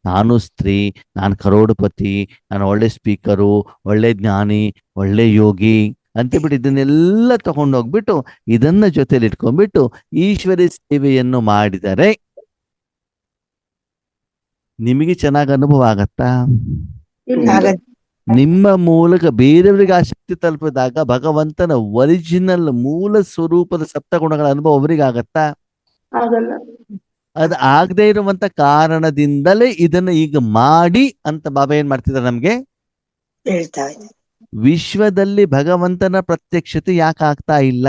ನಾನು ಸ್ತ್ರೀ, ನಾನು ಕರೋಡಪತಿ, ನಾನು ಒಳ್ಳೆ ಸ್ಪೀಕರು, ಒಳ್ಳೆ ಜ್ಞಾನಿ, ಒಳ್ಳೆ ಯೋಗಿ ಅಂತೇಳ್ಬಿಟ್ಟು ಇದನ್ನೆಲ್ಲ ತಗೊಂಡೋಗ್ಬಿಟ್ಟು ಇದನ್ನ ಜೊತೆಲಿ ಇಟ್ಕೊಂಡ್ಬಿಟ್ಟು ಈಶ್ವರಿ ಸೇವೆಯನ್ನು ಮಾಡಿದರೆ ನಿಮಗೆ ಚೆನ್ನಾಗಿ ಅನುಭವ ಆಗತ್ತಾ? ನಿಮ್ಮ ಮೂಲಕ ಬೇರೆಯವರಿಗೆ ಆ ಶಕ್ತಿ ತಲುಪಿದಾಗ ಭಗವಂತನ ಒರಿಜಿನಲ್ ಮೂಲ ಸ್ವರೂಪದ ಸಪ್ತಗುಣಗಳ ಅನುಭವ ಅವರಿಗೆ ಆಗತ್ತಾ? ಅದು ಆಗದೆ ಇರುವಂತ ಕಾರಣದಿಂದಲೇ ಇದನ್ನ ಈಗ ಮಾಡಿ ಅಂತ ಬಾಬಾ ಏನ್ ಮಾಡ್ತಿದ್ದಾರೆ? ನಮ್ಗೆ ವಿಶ್ವದಲ್ಲಿ ಭಗವಂತನ ಪ್ರತ್ಯಕ್ಷತೆ ಯಾಕೆ ಆಗ್ತಾ ಇಲ್ಲ?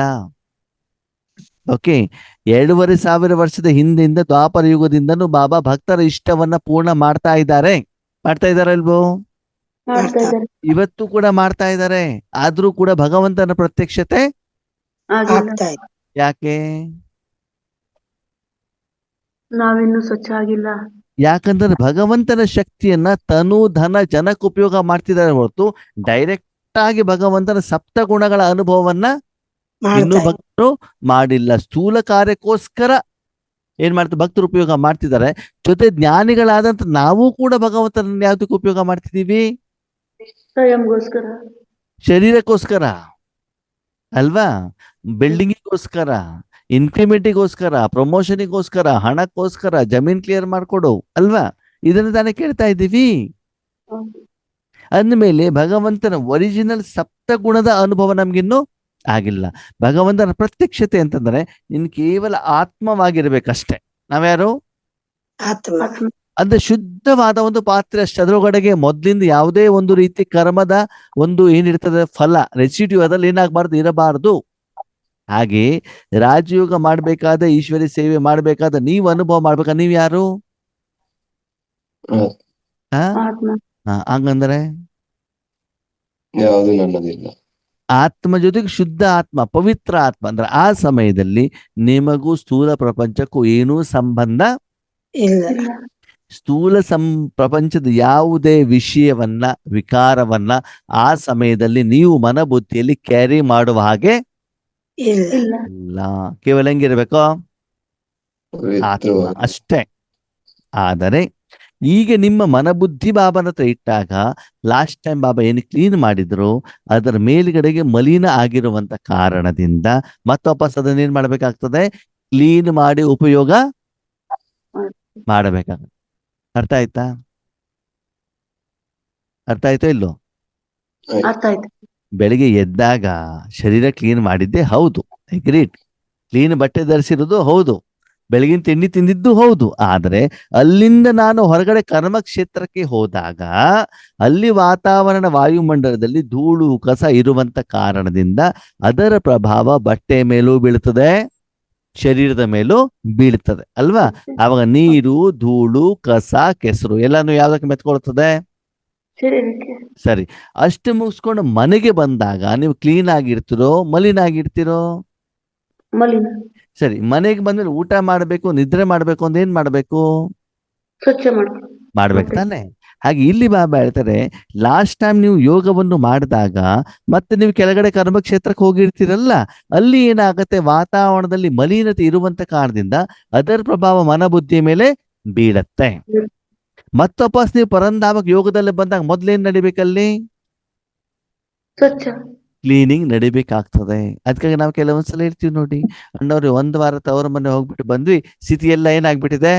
ಓಕೆ, 2500 ವರ್ಷದ ಹಿಂದಿಂದ ದ್ವಾಪರ ಯುಗದಿಂದನೂ ಬಾಬಾ ಭಕ್ತರ ಇಷ್ಟವನ್ನ ಪೂರ್ಣ ಮಾಡ್ತಾ ಇದ್ದಾರೆ ಇಲ್ವೋ? ಮಾಡ್ತಾ ಇದ್ದಾರೆ. ಇವತ್ತು ಕೂಡ ಮಾಡ್ತಾ ಇದ್ದಾರೆ. ಆದ್ರೂ ಕೂಡ ಭಗವಂತನ ಪ್ರತ್ಯಕ್ಷತೆ ಆಗಿಲ್ಲ. ಆಗ್ತಾ ಇದೆ. ಯಾಕೆ? ನಾವಿನ್ನೂ ಸ್ವಚ್ಛ ಆಗಿಲ್ಲ. ಯಾಕಂದ್ರೆ ಭಗವಂತನ ಶಕ್ತಿಯನ್ನ ತನು ಧನ ಜನಕ್ಕೆ ಉಪಯೋಗ ಮಾಡ್ತಿದ್ದಾರೆ ಹೊರತು ಡೈರೆಕ್ಟ್ ಆಗಿ ಭಗವಂತನ ಸಪ್ತ ಗುಣಗಳ ಅನುಭವವನ್ನ ಇನ್ನೂ ಮಾಡ್ತಾ ಇದೆ. ಭಕ್ತರು ಮಾಡಿಲ್ಲ. ಸ್ಥೂಲ ಕಾರ್ಯಕ್ಕೋಸ್ಕರ ಏನ್ ಮಾಡ್ತಾರೆ ಭಕ್ತರು ಉಪಯೋಗ ಮಾಡ್ತಿದ್ದಾರೆ. ಜೊತೆ ಜ್ಞಾನಿಗಳಾದಂತ ನಾವು ಕೂಡ ಭಗವಂತನ ಯಾವ್ದಕ್ಕೆ ಉಪಯೋಗ ಮಾಡ್ತಿದೀವಿ? ಸ್ವಯಂಗೋಸ್ಕರ. ಶರೀರಕ್ಕೋಸ್ಕರ ಅಲ್ವಾ? ಬಿಲ್ಡಿಂಗಿಗೋಸ್ಕರ, ಇನ್ಕ್ರಿಮೆಂಟಿಗೋಸ್ಕರ, ಪ್ರಮೋಷನಿಗೋಸ್ಕರ, ಹಣಕ್ಕೋಸ್ಕರ, ಜಮೀನ್ ಕ್ಲಿಯರ್ ಮಾಡ್ಕೊಡು ಅಲ್ವಾ? ಇದನ್ನ ತಾನೇ ಕೇಳ್ತಾ ಇದ್ದೀವಿ. ಅಂದಮೇಲೆ ಭಗವಂತನ ಒರಿಜಿನಲ್ ಸಪ್ತ ಗುಣದ ಅನುಭವ ನಮ್ಗಿನ್ನೂ ಆಗಿಲ್ಲ. ಭಗವಂತನ ಪ್ರತ್ಯಕ್ಷತೆ ಅಂತಂದ್ರೆ ಇನ್ ಕೇವಲ ಆತ್ಮವಾಗಿರ್ಬೇಕಷ್ಟೆ. ನಾವ್ಯಾರು? ಆತ್ಮ. ಅಂದ್ರೆ ಶುದ್ಧವಾದ ಒಂದು ಪಾತ್ರೆ ಅಷ್ಟೇ. ಅದ್ರೊಳಗಡೆಗೆ ಮೊದ್ಲಿಂದ ಯಾವುದೇ ಒಂದು ರೀತಿ ಕರ್ಮದ ಒಂದು ಏನಿರ್ತದೆ ಫಲ ರೆಸಿಡ್ಯೂ ಅದ್ರಲ್ಲಿ ಏನಾಗಬಾರ್ದು, ಇರಬಾರ್ದು. ಹಾಗೆ ರಾಜಯೋಗ ಮಾಡ್ಬೇಕಾದ, ಈಶ್ವರಿ ಸೇವೆ ಮಾಡ್ಬೇಕಾದ, ನೀವು ಅನುಭವ ಮಾಡ್ಬೇಕಾದ ನೀವ್ ಯಾರು? ಆತ್ಮ. ಹಂಗಂದ್ರೆ ಯಾವುದು ನನ್ನದಿಲ್ಲ. ಆತ್ಮ ಜೊತೆಗೆ ಶುದ್ಧ ಆತ್ಮ, ಪವಿತ್ರ ಆತ್ಮ ಅಂದ್ರೆ ಆ ಸಮಯದಲ್ಲಿ ನಿಮಗೂ ಸ್ಥೂಲ ಪ್ರಪಂಚಕ್ಕೂ ಏನೂ ಸಂಬಂಧ ಇಲ್ಲ. ಸ್ಥೂಲ ಪ್ರಪಂಚದ ಯಾವುದೇ ವಿಷಯವನ್ನ, ವಿಕಾರವನ್ನ ಆ ಸಮಯದಲ್ಲಿ ನೀವು ಮನಬುದ್ಧಿಯಲ್ಲಿ ಕ್ಯಾರಿ ಮಾಡುವ ಹಾಗೆ ಇಲ್ಲ. ಇಲ್ಲ. ಕೇವಲ ಹೆಂಗಿರ್ಬೇಕು? ಆತ್ಮ ಅಷ್ಟೇ. ಆದರೆ ಈಗ ನಿಮ್ಮ ಮನಬುದ್ಧಿ ಬಾಬನ ಹತ್ರ ಇಟ್ಟಾಗ ಲಾಸ್ಟ್ ಟೈಮ್ ಬಾಬಾ ಏನು ಕ್ಲೀನ್ ಮಾಡಿದ್ರು ಅದರ ಮೇಲ್ಗಡೆಗೆ ಮಲಿನ ಆಗಿರುವಂತ ಕಾರಣದಿಂದ ಮತ್ತೆ ವಾಪಸ್ ಅದನ್ನ ಏನ್ ಮಾಡ್ಬೇಕಾಗ್ತದೆ? ಕ್ಲೀನ್ ಮಾಡಿ ಉಪಯೋಗ ಮಾಡಬೇಕಾಗುತ್ತೆ. ಅರ್ಥ ಆಯ್ತಾ? ಅರ್ಥ ಆಯ್ತೋ ಇಲ್ಲೋ? ಅರ್ಥ ಆಯ್ತು. ಬೆಳಿಗ್ಗೆ ಎದ್ದಾಗ ಶರೀರ ಕ್ಲೀನ್ ಮಾಡಿದ್ದೆ ಹೌದು, ಅಗ್ರೀಡ್. ಕ್ಲೀನ್ ಬಟ್ಟೆ ಧರಿಸಿರೋದು ಹೌದು, ಬೆಳಗಿನ ತಿಂಡಿ ತಿಂದಿದ್ದು ಹೌದು. ಆದ್ರೆ ಅಲ್ಲಿಂದ ನಾನು ಹೊರಗಡೆ ಕರ್ಮ ಕ್ಷೇತ್ರಕ್ಕೆ ಹೋದಾಗ ಅಲ್ಲಿ ವಾತಾವರಣ ವಾಯುಮಂಡಲದಲ್ಲಿ ಧೂಳು ಕಸ ಇರುವಂತ ಕಾರಣದಿಂದ ಅದರ ಪ್ರಭಾವ ಬಟ್ಟೆ ಮೇಲೂ ಬೀಳ್ತದೆ, ಶರೀರದ ಮೇಲೂ ಬೀಳ್ತದೆ ಅಲ್ವಾ? ಆವಾಗ ನೀರು, ಧೂಳು, ಕಸ, ಕೆಸರು ಎಲ್ಲಾನು ಯಾವ್ದಕ್ಕೆ ಮೆತ್ಕೊಳ್ತದೆ? ಶರೀರಕ್ಕೆ. ಸರಿ, ಅಷ್ಟು ಮುಗಿಸ್ಕೊಂಡು ಮನೆಗೆ ಬಂದಾಗ ನೀವು ಕ್ಲೀನ್ ಆಗಿರ್ತಿರೋ ಮಲಿನ ಆಗಿರ್ತಿರೋ? ಮಲಿನ. ಸರಿ, ಮನೆಗೆ ಬಂದ್ರೆ ಊಟ ಮಾಡ್ಬೇಕು, ನಿದ್ರೆ ಮಾಡ್ಬೇಕು ಅಂತ ಏನ್ ಮಾಡ್ಬೇಕು? ಸ್ವಚ್ಛ ಮಾಡ್ಬೇಕು ತಾನೆ? ಹಾಗೆ ಇಲ್ಲಿ ಬಾಬಾ ಹೇಳ್ತಾರೆ, ಲಾಸ್ಟ್ ಟೈಮ್ ನೀವು ಯೋಗವನ್ನು ಮಾಡಿದಾಗ ಮತ್ತೆ ನೀವು ಕೆಳಗಡೆ ಕರ್ಮಕ್ಷೇತ್ರಕ್ಕೆ ಹೋಗಿರ್ತೀರಲ್ಲ, ಅಲ್ಲಿ ಏನಾಗತ್ತೆ, ವಾತಾವರಣದಲ್ಲಿ ಮಲಿನತೆ ಇರುವಂತ ಕಾರಣದಿಂದ ಅದರ ಪ್ರಭಾವ ಮನಬುದ್ಧಿಯ ಮೇಲೆ ಬೀಳತ್ತೆ. ಮತ್ತೊಪ್ಪಸ್ ನೀವು ಪರಂಧಾಮಕ್ಕೆ ಯೋಗದಲ್ಲಿ ಬಂದಾಗ ಮೊದ್ಲೇನ್ ನಡಿಬೇಕಲ್ಲಿ? ಸ್ವಚ್ಛ ಕ್ಲೀನಿಂಗ್ ನಡಿಬೇಕಾಗ್ತದೆ. ಅದಕ್ಕಾಗಿ ನಾವು ಕೆಲವೊಂದ್ಸಲ ಇರ್ತೀವಿ ನೋಡಿ, ಅಣ್ಣವ್ರಿ 1 ವಾರ ತವರ ಮನೆ ಹೋಗ್ಬಿಟ್ಟು ಬಂದ್ವಿ, ಸ್ಥಿತಿ ಎಲ್ಲ ಏನಾಗ್ಬಿಟ್ಟಿದೆ?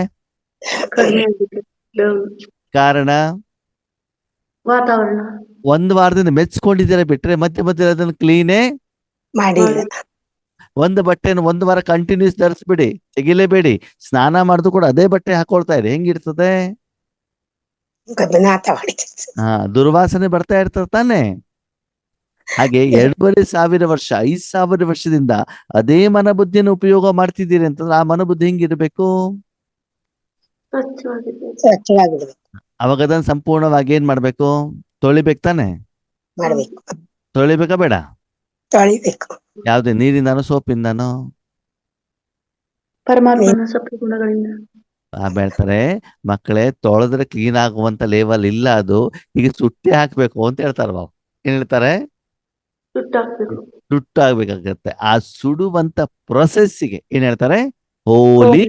ಕಡಿಮೆ ಆಗಿದೆ. ಕಾರಣ ವಾತಾವರಣ. 1 ವಾರದಿಂದ ಮೆಚ್ಕೊಂಡಿದ್ದೀರ ಬಿಟ್ರೆ ಮಧ್ಯೆ ಮಧ್ಯೆ ಅದನ್ನು ಕ್ಲೀನೇ ಮಾಡಿಲ್ಲ. ಒಂದು ಬಟ್ಟೆನ 1 ವಾರ ಕಂಟಿನ್ಯೂಸ್ ಧರಿಸ್ಬಿಡಿ, ತೆಗಿಲೇಬೇಡಿ. ಸ್ನಾನ ಮಾಡುದು ಕೂಡ ಅದೇ ಬಟ್ಟೆ ಹಾಕೊಳ್ತಾ ಇರಿ, ಹೆಂಗಿರ್ತದೆ? ದುರ್ವಾಸನೆ ಬರ್ತಾ ಇರ್ತದೆ ತಾನೆ? ಹಾಗೆ 2500 ವರ್ಷ 5000 ವರ್ಷದಿಂದ ಅದೇ ಮನಬುದ್ಧಿಯನ್ನು ಉಪಯೋಗ ಮಾಡ್ತಿದ್ದೀರಿ ಅಂತಂದ್ರೆ ಆ ಮನಬುದ್ಧಿ ಹೆಂಗಿರ್ಬೇಕು? ಸ್ವಚ್ಛವಾಗಿದೆ. ಅವಾಗ ಅದನ್ನ ಸಂಪೂರ್ಣವಾಗಿ ಏನ್ ಮಾಡ್ಬೇಕು? ತೊಳಿಬೇಕು ತಾನೆ? ತೊಳಿಬೇಕಾ ಬೇಡ? ತೊಳಿಬೇಕು. ಯಾವ್ದೇ ನೀರಿಂದಾನೋ ಸೋಪಿಂದಾನೋ? ಪರಮಾತ್ಮನ ಸಪ್ತ ಗುಣಗಳಿಂದ. ಹೇಳ್ತಾರೆ, ಮಕ್ಕಳೇ ತೊಳೆದ್ರೆ ಕ್ಲೀನ್ ಆಗುವಂತ ಲೆವೆಲ್ ಇಲ್ಲ ಅದು, ಈಗ ಸುಟ್ಟಿ ಹಾಕ್ಬೇಕು ಅಂತ ಹೇಳ್ತಾರ ಬಾಬು. ಏನ್ ಹೇಳ್ತಾರೆ? ಸುಟ್ಟು ಆಗ್ಬೇಕಾಗತ್ತೆ. ಆ ಸುಡುವಂತ ಪ್ರೊಸೆಸ್ಸಿಗೆ ಏನ್ ಹೇಳ್ತಾರೆ? ಹೋಲಿ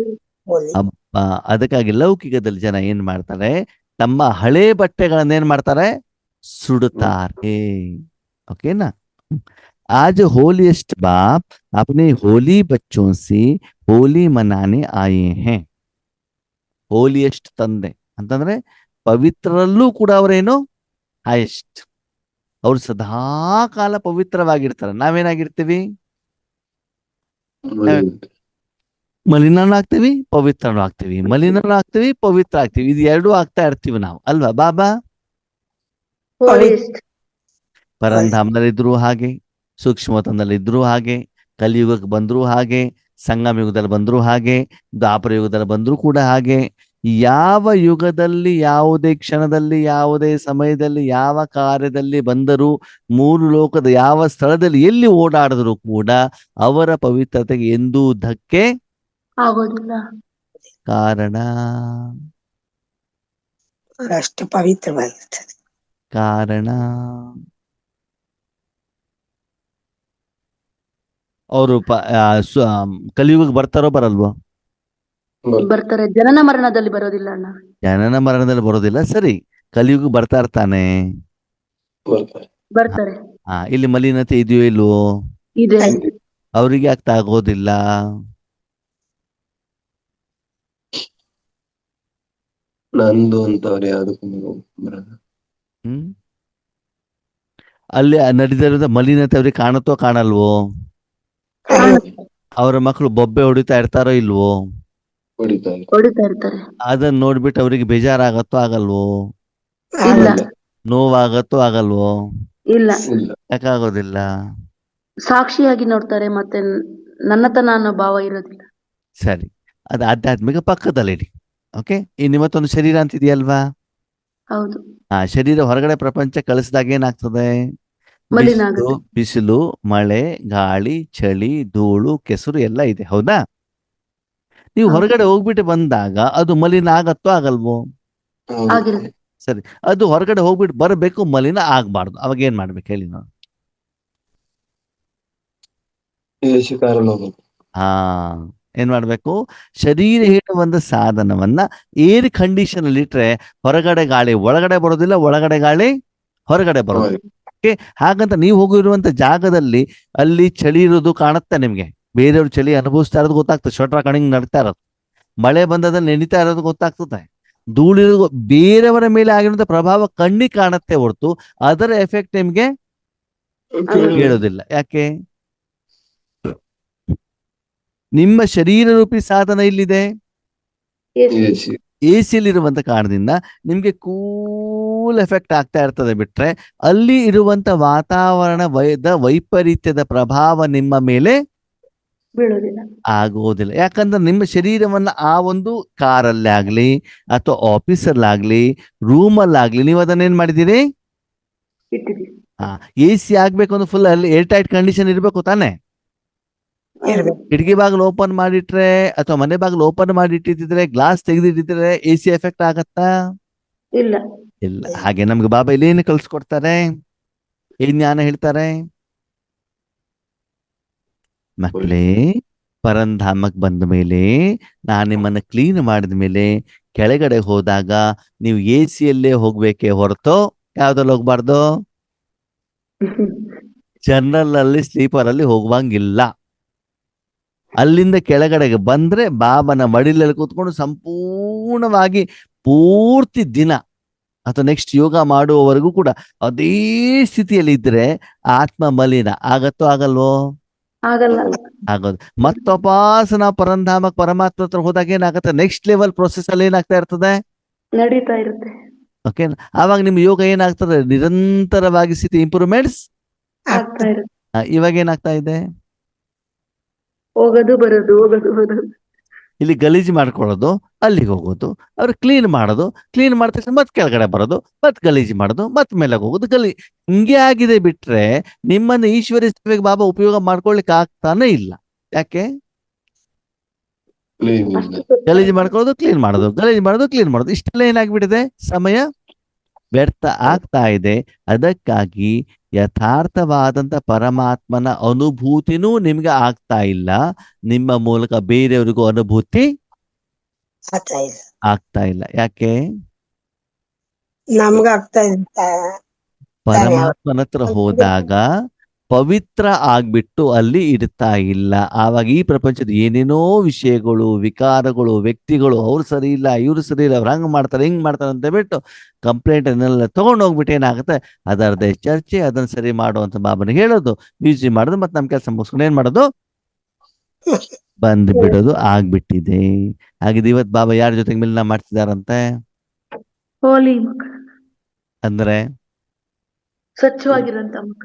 ಹಬ್ಬ. ಅದಕ್ಕಾಗಿ ಲೌಕಿಕದಲ್ಲಿ ಜನ ಏನ್ ಮಾಡ್ತಾರೆ, ತಮ್ಮ ಹಳೆ ಬಟ್ಟೆಗಳನ್ನ ಏನ್ ಮಾಡ್ತಾರೆ? ಸುಡುತ್ತಾರೆ. ಓಕೆನಾ? आज होलीस्ट बाप अपने होली बच्चों से होली मनाने आए हैं. ಹೋಲಿಯೆಸ್ಟ್ ತಂದೆ ಅಂತಂದ್ರೆ ಪವಿತ್ರರಲ್ಲೂ ಕೂಡ ಅವರೇನು ಹೈಯೆಸ್ಟ್. ಅವ್ರು ಸದಾ ಕಾಲ ಪವಿತ್ರವಾಗಿರ್ತಾರೆ. ನಾವೇನಾಗಿರ್ತೀವಿ? ಮಲಿನನೂ ಆಗ್ತೀವಿ, ಪವಿತ್ರನೂ ಆಗ್ತೀವಿ, ಮಲಿನನೂ ಆಗ್ತೀವಿ, ಪವಿತ್ರ ಆಗ್ತೀವಿ. ಇದು ಎರಡೂ ಆಗ್ತಾ ಇರ್ತೀವಿ ನಾವು ಅಲ್ವಾ ಬಾಬಾ? ಪರಂಧಾಮದಲ್ಲಿದ್ರು ಹಾಗೆ, ಸೂಕ್ಷ್ಮತನದಲ್ಲಿದ್ರು ಹಾಗೆ, ಕಲಿಯುಗಕ್ಕೆ ಬಂದ್ರು ಹಾಗೆ, ಸಂಗಮ ಯುಗದಲ್ಲಿ ಬಂದ್ರು ಹಾಗೆ, ದ್ವಾಪರ ಯುಗದಲ್ಲಿ ಬಂದ್ರು ಕೂಡ ಹಾಗೆ. ಯಾವ ಯುಗದಲ್ಲಿ, ಯಾವುದೇ ಕ್ಷಣದಲ್ಲಿ, ಯಾವುದೇ ಸಮಯದಲ್ಲಿ, ಯಾವ ಕಾರ್ಯದಲ್ಲಿ ಬಂದರೂ, ಮೂರು ಲೋಕದ ಯಾವ ಸ್ಥಳದಲ್ಲಿ ಎಲ್ಲಿ ಓಡಾಡಿದ್ರು ಕೂಡ ಅವರ ಪವಿತ್ರತೆಗೆ ಎಂದೂ ಧಕ್ಕೆ ಆಗೋದಿಲ್ಲ. ಕಾರಣ ಅಷ್ಟು ಪವಿತ್ರವಾಗಿರ್ತದೆ. ಕಾರಣ ಅವರು ಕಲಿಯುಗಕ್ಕೆ ಬರ್ತಾರೋ ಬರಲ್ವೋ? ಬರ್ತಾರೆ. ಜನನ ಮರಣದಲ್ಲಿ ಬರೋದಿಲ್ಲ ಅಣ್ಣ. ಜನನ ಮರಣದಲ್ಲಿ ಬರೋದಿಲ್ಲ, ಸರಿ. ಕಲಿಯುಗ ಬರ್ತಾ ಇರ್ತಾನೆ. ಬರ್ತಾರೆ. ಇಲ್ಲಿ ಮಲಿನತೆ ಇದೆಯೋ ಇಲ್ವೋ? ಇದೆ. ಅವ್ರಿಗೆ ಆಗ್ತಾ ಆಗೋದಿಲ್ಲ. ನಂದು ಅಂತವ್ರು ಯಾವ್ದಕ್ಕೂ ಅಲ್ಲಿ ನಡೀತಿರೋದ ಮಲಿನತೆ ಅವ್ರಿಗೆ ಕಾಣುತ್ತೋ ಕಾಣಲ್ವೋ? ಅವರ ಮಕ್ಕಳು ಬೊಬ್ಬೆ ಹೊಡಿತಾ ಇರ್ತಾರೋ ಇಲ್ವೋ? ಹೊಡಿತಾ ಇರ್ತಾರೆ. ಅದನ್ನ ನೋಡ್ಬಿಟ್ಟು ಅವ್ರಿಗೆ ಬೇಜಾರಾಗತ್ತೋ ಆಗಲ್ವೋ? ಇಲ್ಲ. ನೋವಾಗತ್ತೋ ಆಗಲ್ವೋ? ಇಲ್ಲ. ಯಾಕಾಗೋದಿಲ್ಲ? ಸಾಕ್ಷಿಯಾಗಿ ನೋಡ್ತಾರೆ. ಮತ್ತೆ ನನ್ನತನ ಅನ್ನೋ ಭಾವ ಇರೋದಿಲ್ಲ. ಸರಿ, ಅದು ಆಧ್ಯಾತ್ಮಿಕ ಪಕ್ಕದಲ್ಲಿಡಿ. ಓಕೆ, ಇವತ್ತೊಂದು ಶರೀರ ಅಂತಿದೆಯಲ್ವಾ? ಹೌದು. ಶರೀರ ಹೊರಗಡೆ ಪ್ರಪಂಚ ಕಳಿಸಿದಾಗ ಏನಾಗ್ತದೆ? ಮಲಿನ ಆಗುತ್ತೆ. ಬಿಸಿಲು, ಮಳೆ, ಗಾಳಿ, ಚಳಿ, ಧೂಳು, ಕೆಸರು ಎಲ್ಲ ಇದೆ, ಹೌದಾ? ನೀವು ಹೊರಗಡೆ ಹೋಗ್ಬಿಟ್ಟು ಬಂದಾಗ ಅದು ಮಲಿನ ಆಗತ್ತೋ ಆಗಲ್ವೋ? ಆಗಿರುತ್ತೆ. ಸರಿ, ಅದು ಹೊರಗಡೆ ಹೋಗ್ಬಿಟ್ಟು ಬರಬೇಕು, ಮಲಿನ ಆಗ್ಬಾರ್ದು. ಅವಾಗ ಏನ್ ಮಾಡ್ಬೇಕು ಹೇಳಿ ನಾವು? ಏನ್ ಮಾಡ್ಬೇಕು? ಶರೀರ ಹೇಳುವಂತ ಸಾಧನವನ್ನ ಏರ್ ಕಂಡೀಷನ್ ಅಲ್ಲಿ ಇಟ್ರೆ ಹೊರಗಡೆ ಗಾಳಿ ಒಳಗಡೆ ಬರೋದಿಲ್ಲ, ಒಳಗಡೆ ಗಾಳಿ ಹೊರಗಡೆ ಬರೋದಿಲ್ಲ. ಓಕೆ, ಹಾಗಂತ ನೀವು ಹೋಗಿರುವಂತ ಜಾಗದಲ್ಲಿ ಅಲ್ಲಿ ಚಳಿ ಇರೋದು ಕಾಣುತ್ತೆ ನಿಮ್ಗೆ. ಬೇರೆಯವ್ರು ಚಳಿ ಅನುಭವಿಸ್ತಾ ಇರೋದು ಗೊತ್ತಾಗ್ತದೆ, ಶೊಟ್ರ ಕಣಿಂಗ್ ನಡ್ತಾ ಇರೋದು, ಮಳೆ ಬಂದದಲ್ಲಿ ನೆನಿತಾ ಇರೋದು ಗೊತ್ತಾಗ್ತದೆ, ಧೂಳಿರೋದು, ಬೇರೆಯವರ ಮೇಲೆ ಆಗಿರುವಂತ ಪ್ರಭಾವ ಕಣ್ಣಿಗೆ ಕಾಣುತ್ತೆ ಹೊರತು ಅದರ ಎಫೆಕ್ಟ್ ನಿಮ್ಗೆ ಹೇಳೋದಿಲ್ಲ. ಯಾಕೆ? ನಿಮ್ಮ ಶರೀರ ರೂಪಿ ಸಾಧನ ಇಲ್ಲಿದೆ, ಎಸಿಯಲ್ಲಿರುವಂತ ಕಾರಣದಿಂದ ನಿಮ್ಗೆ ಕೂಲ್ ಎಫೆಕ್ಟ್ ಆಗ್ತಾ ಇರ್ತದೆ. ಬಿಟ್ರೆ ಅಲ್ಲಿ ಇರುವಂತ ವಾತಾವರಣ ವೈಪರೀತ್ಯದ ಪ್ರಭಾವ ನಿಮ್ಮ ಮೇಲೆ ಬೀಳೋದಿಲ್ಲ, ಆಗೋದಿಲ್ಲ. ಯಾಕಂದ್ರೆ ನಿಮ್ಮ ಶರೀರವನ್ನ ಆ ಒಂದು ಕಾರಲ್ಲಿ ಆಗ್ಲಿ ಅಥವಾ ಆಫೀಸಲ್ಲಾಗ್ಲಿ ರೂಮಲ್ಲಾಗ್ಲಿ ನೀವು ಅದನ್ನೇನ್ ಮಾಡಿದ್ದೀರಿ? ಇಟ್ಟಿದ್ದೀವಿ. AC ಆಗ್ಬೇಕು ಅಂದ್ರೆ ಫುಲ್ ಅಲ್ಲಿ ಏರ್ ಟೈಟ್ ಕಂಡೀಷನ್ ಇರ್ಬೇಕು ತಾನೆ? ಕಿಟಕಿ ಬಾಗಿಲು ಓಪನ್ ಮಾಡಿಟ್ರೆ ಅಥವಾ ಮನೆ ಬಾಗಿಲು ಓಪನ್ ಮಾಡಿಟ್ಟಿದ್ರೆ, ಗ್ಲಾಸ್ ತೆಗೆದಿಟ್ಟಿದ್ರೆ AC ಎಫೆಕ್ಟ್ ಆಗತ್ತಾ? ಇಲ್ಲ. ಇಲ್ಲ. ಹಾಗೆ ನಮ್ಗೆ ಬಾಬಾ ಇಲ್ಲಿ ಏನು ಕಲ್ಸ್ಕೊಡ್ತಾರೆ, ಏನ್ ಜ್ಞಾನ ಹೇಳ್ತಾರೆ? ಮಕ್ಕಳೇ, ಪರಂಧಾಮಕ್ ಬಂದ ಮೇಲೆ, ನಾನು ನಿಮ್ಮನ್ನ ಕ್ಲೀನ್ ಮಾಡಿದ ಮೇಲೆ ಕೆಳಗಡೆ ಹೋದಾಗ ನೀವು AC ಯಲ್ಲೇ ಹೋಗ್ಬೇಕೇ ಹೊರತು ಯಾವ್ದ್ರಲ್ಲಿ ಹೋಗ್ಬಾರ್ದು? ಜನರಲ್ ಅಲ್ಲಿ, ಸ್ಲೀಪರ್ ಅಲ್ಲಿ ಹೋಗುವಂಗಿಲ್ಲ. ಅಲ್ಲಿಂದ ಕೆಳಗಡೆಗೆ ಬಂದ್ರೆ ಬಾಬನ ಮಡಿಲಲ್ಲಿ ಕೂತ್ಕೊಂಡು ಸಂಪೂರ್ಣವಾಗಿ ಪೂರ್ತಿ ದಿನ ಅಥವಾ ನೆಕ್ಸ್ಟ್ ಯೋಗ ಮಾಡುವವರೆಗೂ ಕೂಡ ಅದೇ ಸ್ಥಿತಿಯಲ್ಲಿ ಇದ್ರೆ ಆತ್ಮ ಮಲಿನ ಆಗತ್ತೋ ಆಗಲ್ವೋ? ಆಗಲ್ಲ. ಆಗೋದು. ಮತ್ತೊಪಾಸ ನಾವು ಪರಂಧಾಮಕ್ ಪರಮಾತ್ಮ ಹತ್ರ ಹೋದಾಗ ಏನಾಗತ್ತೆ? ನೆಕ್ಸ್ಟ್ ಲೆವೆಲ್ ಪ್ರೊಸೆಸ್ ಅಲ್ಲಿ ಏನಾಗ್ತಾ ಇರ್ತದೆ? ನಡೀತಾ ಇರುತ್ತೆ. ಓಕೆ, ಆವಾಗ ನಿಮ್ ಯೋಗ ಏನಾಗ್ತದೆ? ನಿರಂತರವಾಗಿ ಸ್ಥಿತಿ ಇಂಪ್ರೂವ್ಮೆಂಟ್ಸ್ ಆಗ್ತಾ ಇರುತ್ತೆ. ಇವಾಗ ಏನಾಗ್ತಾ ಇದೆ? ಹೋಗೋದು ಬರೋದು, ಹೋಗೋದು ಬರೋದು. ಇಲ್ಲಿ ಗಲೀಜು ಮಾಡ್ಕೊಳ್ಳೋದು, ಅಲ್ಲಿಗೆ ಹೋಗೋದು, ಅವ್ರು ಕ್ಲೀನ್ ಮಾಡೋದು, ಕ್ಲೀನ್ ಮಾಡಿದ ತಕ್ಷಣ ಮತ್ ಕೆಳಗಡೆ ಬರೋದು, ಮತ್ ಗಲೀಜು ಮಾಡೋದು, ಮತ್ ಮೇಲೆ ಹೋಗೋದು, ಹಿಂಗೆ ಆಗಿದೆ. ಬಿಟ್ರೆ ನಿಮ್ಮನ್ನ ಈಶ್ವರಿ ಸೇವೆಗೆ ಬಾಬಾ ಉಪಯೋಗ ಮಾಡ್ಕೊಳ್ಲಿಕ್ಕೆ ಆಗ್ತಾನೆ ಇಲ್ಲ. ಯಾಕೆ? ಗಲೀಜು ಮಾಡ್ಕೊಳ್ಳೋದು, ಕ್ಲೀನ್ ಮಾಡೋದು, ಗಲೀಜು ಮಾಡೋದು, ಕ್ಲೀನ್ ಮಾಡೋದು, ಇಷ್ಟೆಲ್ಲ ಏನಾಗ್ಬಿಟ್ಟಿದೆ? ಸಮಯ ವ್ಯರ್ಥ ಆಗ್ತಾ ಇದೆ. ಅದಕ್ಕಾಗಿ ಯಥಾರ್ಥವಾದಂತ ಪರಮಾತ್ಮನ ಅನುಭೂತಿನೂ ನಿಮ್ಗೆ ಆಗ್ತಾ ಇಲ್ಲ. ನಿಮ್ಮ ಮೂಲಕ ಬೇರೆಯವರಿಗೂ ಅನುಭೂತಿ ಆಗ್ತಾ ಇಲ್ಲ. ಯಾಕೆ? ನಮ್ಗ ಆಗ್ತಾ ಇದ್ದ ಪರಮಾತ್ಮನ ಹತ್ರ ಹೋದಾಗ ಪವಿತ್ರ ಆಗ್ಬಿಟ್ಟು ಅಲ್ಲಿ ಇಡ್ತಾ ಇಲ್ಲ. ಆವಾಗ ಈ ಪ್ರಪಂಚದ ಏನೇನೋ ವಿಷಯಗಳು, ವಿಕಾರಗಳು, ವ್ಯಕ್ತಿಗಳು, ಅವ್ರು ಸರಿ ಇಲ್ಲ, ಇವ್ರು ಸರಿ ಇಲ್ಲ, ಅವ್ರು ಹಂಗ್ ಮಾಡ್ತಾರೆ, ಹಿಂಗ್ ಮಾಡ್ತಾರೆ ಅಂತ ಬಿಟ್ಟು ಕಂಪ್ಲೇಂಟ್ ಅನ್ನೆಲ್ಲ ತಗೊಂಡು ಹೋಗ್ಬಿಟ್ಟು ಏನಾಗುತ್ತೆ? ಅದರದ್ದೇ ಚರ್ಚೆ, ಅದನ್ನ ಸರಿ ಮಾಡುವಂತ ಬಾಬನಿಗೆ ಹೇಳೋದು, ಮ್ಯೂಸಿಕ್ ಮಾಡೋದು, ಮತ್ತೆ ನಮ್ ಕೆಲಸ ಮುಗಿಸ್ಕೊಂಡು ಏನ್ ಮಾಡೋದು? ಬಂದ್ ಬಿಡೋದು ಆಗ್ಬಿಟ್ಟಿದೆ. ಹಾಗಿದ್ ಇವತ್ ಬಾಬಾ ಯಾರ ಜೊತೆಗೆ ಮಿಲನ ಮಾಡ್ತಿದಾರಂತೆ? ಹೋಲಿ ಅಂದ್ರೆ ಸ್ವಚ್ಛವಾಗಿರುವಂತ ಮುಖ.